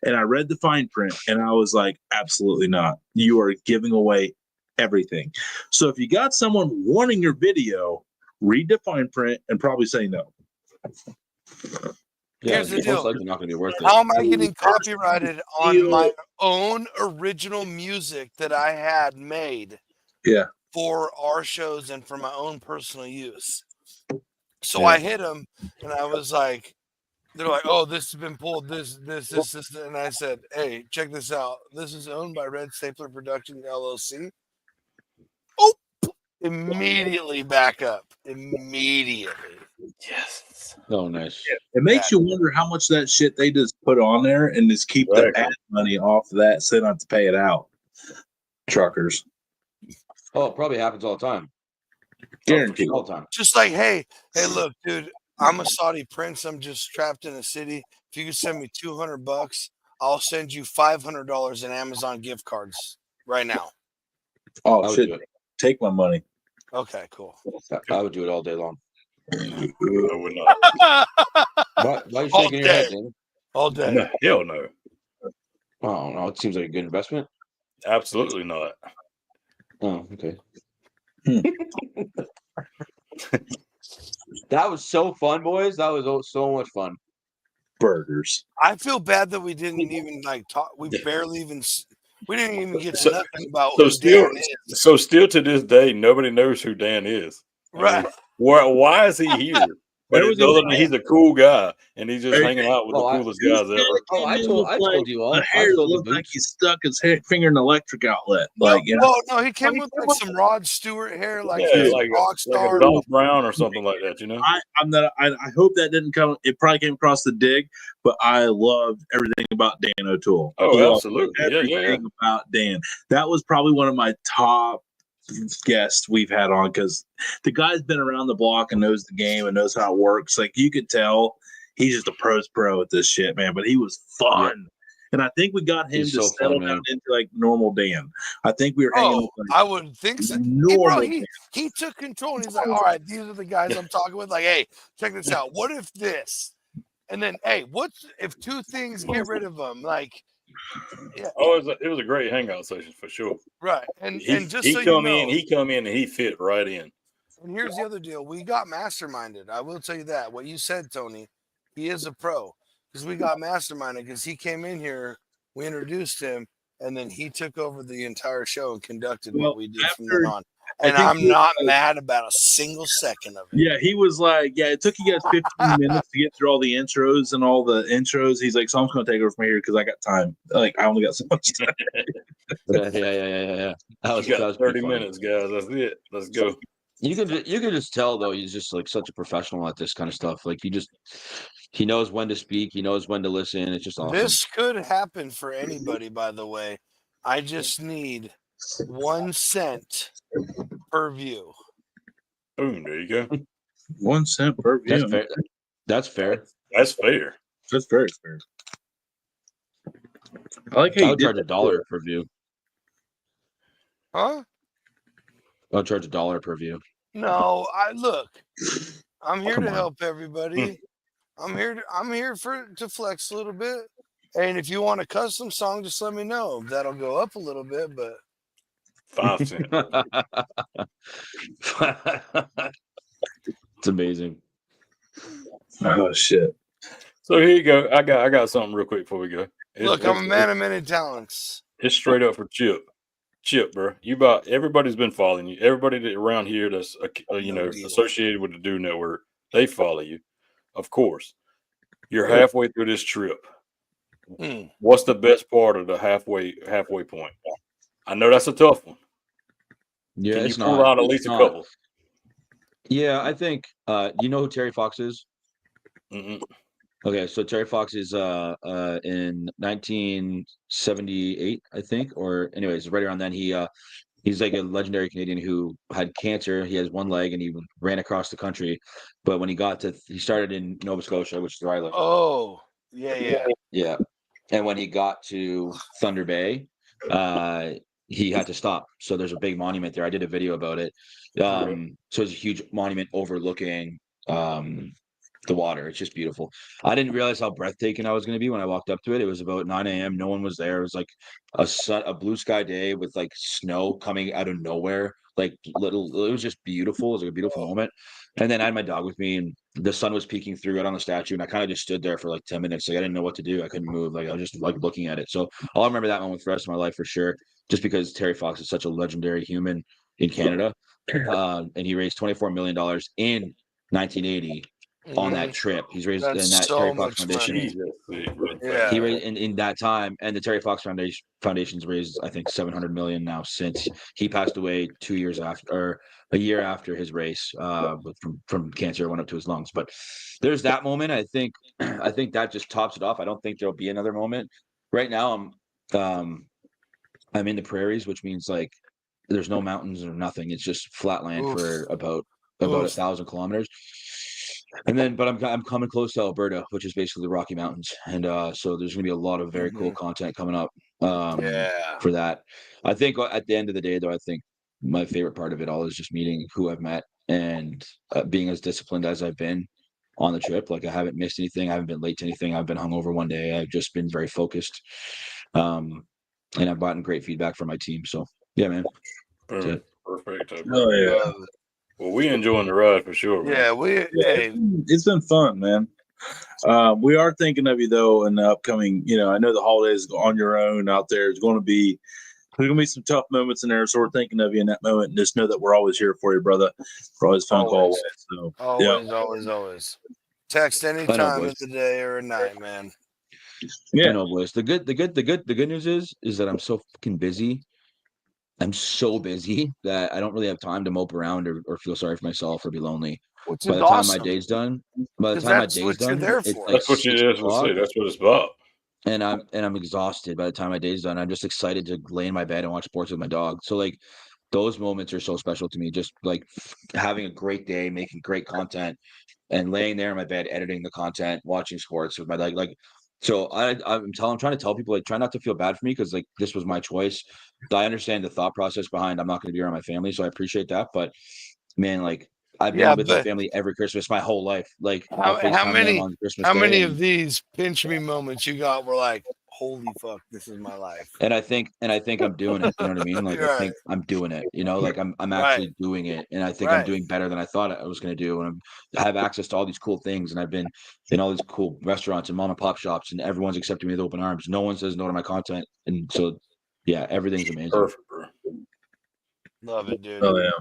and I read the fine print, and I was like, absolutely not. You are giving away everything. So if you got someone wanting your video, read the fine print and probably say no. Yeah, Here's the it's deal. most likely not going to be worth it. How am I getting copyrighted on my own original music that I had made Yeah. for our shows and for my own personal use? So Yeah. I hit them and I was like, they're like, "Oh, this has been pulled, this. And I said, "Hey, check this out. This is owned by Red Stapler Productions, LLC." Oh, immediately back up. Immediately. Yes. Oh, nice. It makes you wonder how much that shit they just put on there and just keep the ad money off of that so they don't have to pay it out. Truckers. Oh, it probably happens all the time. Guaranteed. All the time. Just like, hey, look, dude, I'm a Saudi prince. I'm just trapped in a city. If you could send me $200, I'll send you $500 in Amazon gift cards right now. Oh, I would shit. do it. Take my money. Okay, cool. I would do it all day long. I would not. Why are you All shaking your head, day. Danny? All day. No, hell no. Oh, no, it seems like a good investment. Absolutely not. Oh, okay. That was so fun, boys. That was so much fun. Burgers. I feel bad that we didn't even like talk. We barely even. We didn't even get to nothing about who Dan is. So still to this day, nobody knows who Dan is. Right. Why is he here? But There was other a- than he's a cool guy and he's just Hey, hanging out with the coolest guys ever. Oh, I told you all. The hair I that told the looked like boots. he stuck his finger in an electric outlet. No, Like, you know, no, he came with like some Rod Stewart hair, like Yeah, he's like a rock like star. a Doc Brown or something like that, you know? I'm not. I hope that didn't come. It probably came across the dig, but I loved everything about Dan O'Toole. Oh, Loved absolutely. everything about Dan. That was probably one of my top guests we've had on, because the guy's been around the block and knows the game and knows how it works. Like, you could tell he's just a pro's pro at this shit, man. But he was fun. And I think we got him He's to so settle fun, down man. into like normal Dan. I think we were hanging Oh, with like I would think so. normal Dan. He took control and he's like, all right, these are the guys I'm talking with. Like, hey, check this out. What if this? And then, hey, what's if 2 things get rid of them? Like, yeah, Oh, it was a great hangout session for sure. right. And just he so you come know, in, and he fit right in. and here's the other deal. We got masterminded. I will tell you that. What you said, Tony, he is a pro, because we got masterminded because he came in here, we introduced him, and then he took over the entire show and conducted what we did from then on. And I'm not mad about a single second of it. Yeah, he was like, yeah, it took you guys 15 minutes to get through all the intros and all the intros. He's like, so I'm just going to take over from here because I got time. Like, I only got so much time. Yeah. That You got was 30 pretty funny. minutes, guys. That's it. Let's go. You can just tell though he's just like such a professional at this kind of stuff. Like he knows when to speak, he knows when to listen. It's just awesome. This could happen for anybody, by the way. I just need 1 cent per view. Boom, there you go. 1 cent per view. That's fair. That's fair. That's fair. That's very fair. I like how I you would charge $1 per view. Huh? I'll charge $1 per view. No, I'm here Come to on. help everybody. I'm here to flex a little bit. And if you want a custom song, just let me know. That'll go up a little bit, but 5 cents. It's amazing. Oh shit. So here you go. I got something real quick before we go. Look, I'm a man of many talents. It's straight up for Chip. Chip, bro. Everybody's been following you. Everybody that around here that's associated with the Dude Network, they follow you. Of course. You're halfway through this trip. What's the best part of the halfway point? I know that's a tough one. Yeah, Can you it's pull not. out at It's least a not. couple? Yeah, I think. You know who Terry Fox is? Mm-mm. Okay, so Terry Fox is in 1978, I think, or anyways, right around then. He's like a legendary Canadian who had cancer. He has one leg and he ran across the country. But when he started in Nova Scotia, which is where I live. Oh, yeah. Yeah. And when he got to Thunder Bay, he had to stop. So there's a big monument there. I did a video about it. So it's a huge monument overlooking the water. It's just beautiful. I didn't realize how breathtaking I was going to be when I walked up to it. It was about 9 a.m. No one was there. It was like a blue sky day with like snow coming out of nowhere. It was just beautiful. It was like a beautiful moment. And then I had my dog with me and the sun was peeking through it on the statue. And I kind of just stood there for like 10 minutes. Like I didn't know what to do. I couldn't move. Like I was just like looking at it. So I'll remember that moment for the rest of my life for sure. Just because Terry Fox is such a legendary human in Canada. And he raised $24 million in 1980 on that trip. He's raised in that Terry Fox Foundation. Yeah. He raised in that time, and the Terry Fox Foundation's raised, I think, $700 million now since he passed away 2 years after, or a year after his race, from cancer went up to his lungs. But there's that moment. I think that just tops it off. I don't think there'll be another moment. Right now, I'm in the prairies, which means like there's no mountains or nothing. It's just flat land for about 1,000 kilometers. And then, but I'm coming close to Alberta, which is basically the Rocky Mountains, and so there's going to be a lot of very cool content coming up for that. I think at the end of the day, though, I think my favorite part of it all is just meeting who I've met and being as disciplined as I've been on the trip. Like I haven't missed anything. I haven't been late to anything. I've been hungover one day. I've just been very focused, and I've gotten great feedback from my team. So yeah, man. Perfect. Oh yeah. Well, we enjoying the ride for sure. Yeah, it's been fun, man. We are thinking of you though in the upcoming. I know the holidays on your own out there is going to be. There's gonna be some tough moments in there, so we're thinking of you in that moment. And just know that we're always here for you, brother. We're always phone call. So always. Text any time of the day or at night, man. Yeah, I know, boys. The good news is that I'm so fucking busy. I'm so busy that I don't really have time to mope around or feel sorry for myself or be lonely. By the time my day's done, it's like that's what 6 o'clock. That's what it's about. And I'm exhausted by the time my day's done. I'm just excited to lay in my bed and watch sports with my dog. So like those moments are so special to me. Just like having a great day, making great content, and laying there in my bed, editing the content, watching sports with my dog. Like, so I'm trying to tell people, like, try not to feel bad for me because like this was my choice. I understand the thought process behind I'm not going to be around my family, so I appreciate that. But man, like I've been with my family every Christmas my whole life. Like how many of these pinch me moments you got were like, holy fuck, this is my life. And I think I'm doing it. You know what I mean? Like I think I'm doing it. Like I'm actually doing it, and I think I'm doing better than I thought I was going to do. And I have access to all these cool things, and I've been in all these cool restaurants and mom and pop shops, and everyone's accepting me with open arms. No one says no to my content, and so yeah, everything's amazing. Perfect, bro. Love it, dude. Oh yeah.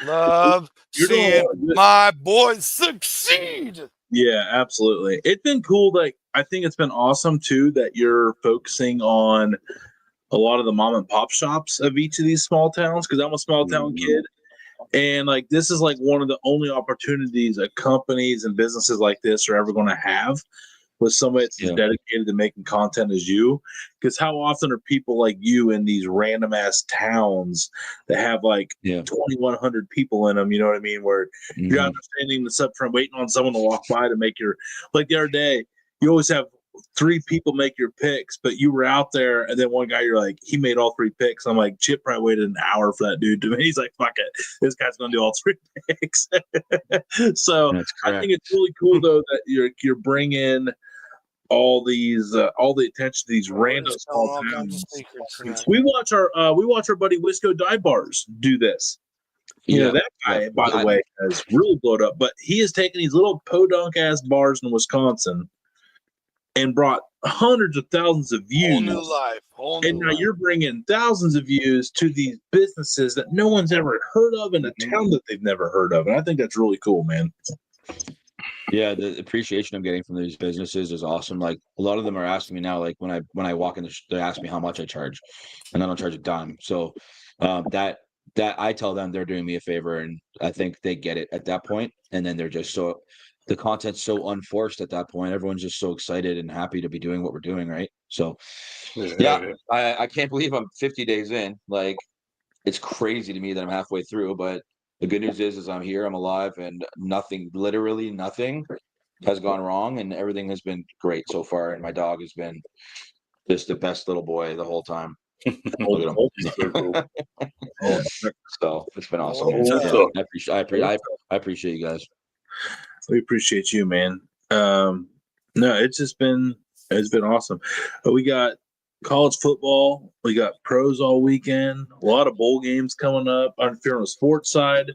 Love seeing my boys succeed. Yeah, absolutely. It's been cool. Like I think it's been awesome too that you're focusing on a lot of the mom and pop shops of each of these small towns because I'm a small town kid, and like this is like one of the only opportunities that companies and businesses like this are ever going to have with somebody that's as dedicated to making content as you. Because how often are people like you in these random ass towns that have like 2,100 people in them? You know what I mean? Where you're out there standing in the subfront waiting on someone to walk by to make your, like the other day, you always have 3 people make your picks, but you were out there and then one guy, you're like, he made all 3 picks. I'm like, Chip probably waited an hour for that dude to me. He's like, fuck it. This guy's going to do all 3 picks. So I think it's really cool though that you're bringing all the attention to these random small towns. We watch our buddy Wisco Dive Bars do this. You know, Yeah, that guy, yeah. by the way, has really blown up. But he has taken these little podunk ass bars in Wisconsin and brought hundreds of thousands of Whole new views. life. Whole new And now life. you're bringing thousands of views to these businesses that no one's ever heard of in a town that they've never heard of. And I think that's really cool, man. Yeah, the appreciation I'm getting from these businesses is awesome. Like a lot of them are asking me now, like when I walk in, they ask me how much I charge, and I don't charge a dime. So that I tell them they're doing me a favor, and I think they get it at that point. And then they're just so the content's so unforced at that point. Everyone's just so excited and happy to be doing what we're doing, right? So yeah, I can't believe I'm 50 days in. Like it's crazy to me that I'm halfway through, but the good news is I'm here, I'm alive, and nothing, literally nothing has gone wrong, and everything has been great so far. And my dog has been just the best little boy the whole time. Look at him. So it's been awesome. Yeah, I appreciate you guys. We appreciate you, man. No, it's been awesome. We got college football. We got pros all weekend. A lot of bowl games coming up. If you're on the sports side,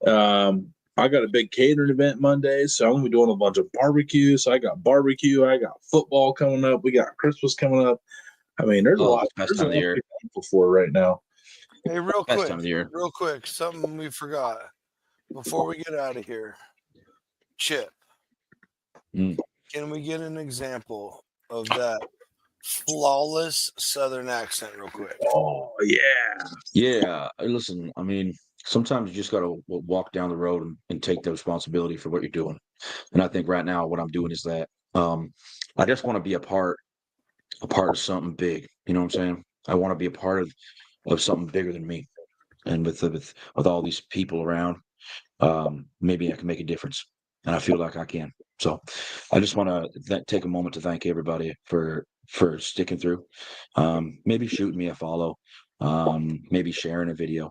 I got a big catering event Monday, so I'm gonna be doing a bunch of barbecue. So I got barbecue. I got football coming up. We got Christmas coming up. I mean, there's a lot. Best time of the year. To be thankful for right now. Hey, real Best time of the year. quick, something we forgot before we get out of here. Chip, can we get an example of that flawless Southern accent real quick? Oh, yeah. Yeah. Listen, I mean, sometimes you just got to walk down the road and take the responsibility for what you're doing. And I think right now what I'm doing is that I just want to be a part of something big. You know what I'm saying? I want to be a part of something bigger than me. And with all these people around, maybe I can make a difference. And I feel like I can. So I just want to take a moment to thank everybody for sticking through. Maybe shooting me a follow, maybe sharing a video.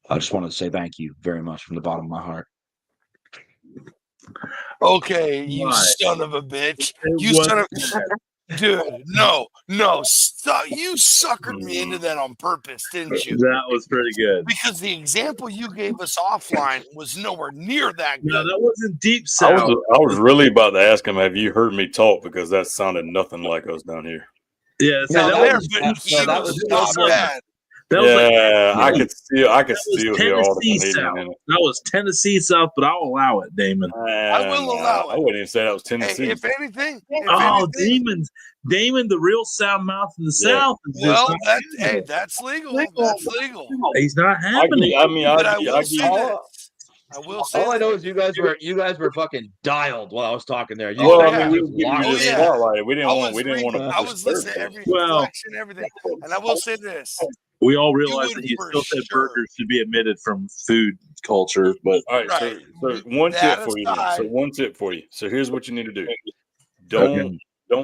I just want to say thank you very much from the bottom of my heart. Okay, you son of a bitch. You son of dude, no, stop. You suckered me into that on purpose, didn't you? That was pretty good. Because the example you gave us offline was nowhere near that good. No, that wasn't deep I south. was really about to ask him, have you heard me talk? Because that sounded nothing like us down here. Yeah, that was not bad. I could still hear all the Canadian in it. That was Tennessee South, but I'll allow it, Damon. I will allow it. I wouldn't even say that was Tennessee. Hey, if anything, Damon, the real sound mouth in the South. Well, that's legal. That's legal. He's not happening. I will say all I know is you guys were fucking dialed while I was talking there. We didn't want to. I was listening to every reflection, everything, and I will say this. We all realize that you still said burgers should be omitted from food culture, but all right. So one tip for you. So one tip for you. So here's what you need to do. Don't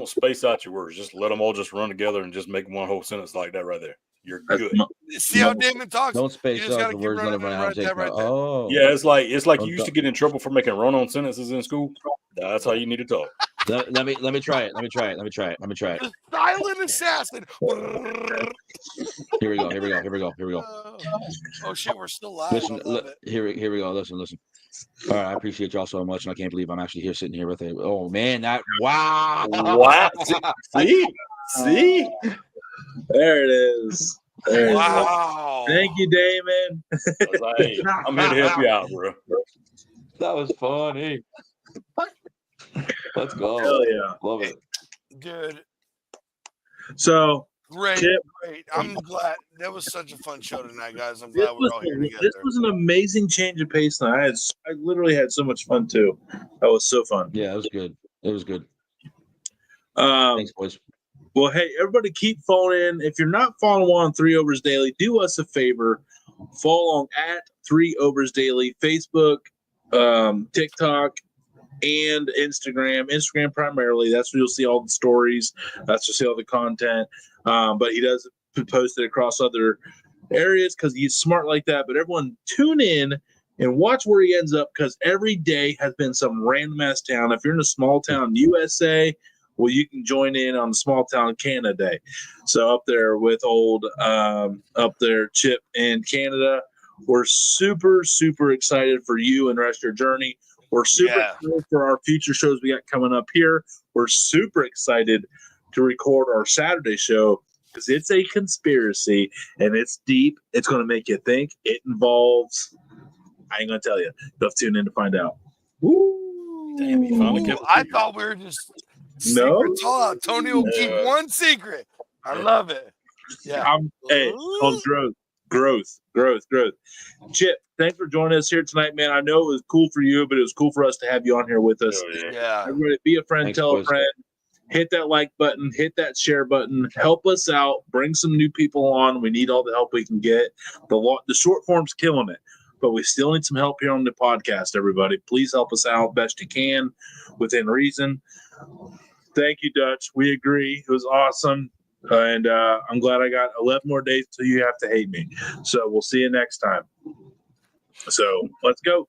space out your words. Just let them all just run together and just make one whole sentence like that right there. You're good. See how Damon talks? Don't space out the words. Let them run out. Oh, yeah. It's like you used to get in trouble for making run-on sentences in school. That's how you need to talk. Let me try it. Let me try it. Silent assassin. Here we go. Oh shit, we're still live. Listen, here we go. Listen. All right, I appreciate y'all so much, and I can't believe I'm actually here sitting here with it. Oh man, wow! See, there it is. Wow! Thank you, Damon. I'm here to help you out, bro. That was funny. Let's go. Hell yeah, love it, dude. So. Great. I'm glad that was such a fun show tonight, guys. I'm glad we're all here together. This was an amazing change of pace tonight. I literally had so much fun too. That was so fun. Yeah, it was good. Thanks, boys. Well, hey, everybody, keep following in. If you're not following on 3 Overs Daily, do us a favor. Follow along at 3 Overs Daily, Facebook, TikTok, and Instagram. Instagram primarily. That's where you'll see all the stories. That's where you'll see all the content. But he does post it across other areas because he's smart like that. But everyone tune in and watch where he ends up because every day has been some random ass town. If you're in a small town USA, well, you can join in on the small town Canada day. So up there with old up there Chip in Canada, We're super, super excited for you and the rest of your journey. We're super excited for our future shows we got coming up here. We're super excited to record our Saturday show because it's a conspiracy and it's deep. It's going to make you think. It involves, I ain't going to tell you. You'll have to tune in to find out. Woo. Damn, you finally Ooh, kept I thought we were just No. secret talk. Tony will keep one secret. I love it. Yeah. Hey, it's called growth. Chip, thanks for joining us here tonight, man. I know it was cool for you, but it was cool for us to have you on here with us. Yeah. Everybody, be a friend, Thanks, tell a boys. friend, hit that like button, hit that share button, help us out, bring some new people on. We need all the help we can get. The short form's killing it, but we still need some help here on the podcast, everybody. Please help us out best you can within reason. Thank you, Dutch. We agree. It was awesome. And I'm glad I got 11 more days till you have to hate me. So we'll see you next time. So let's go.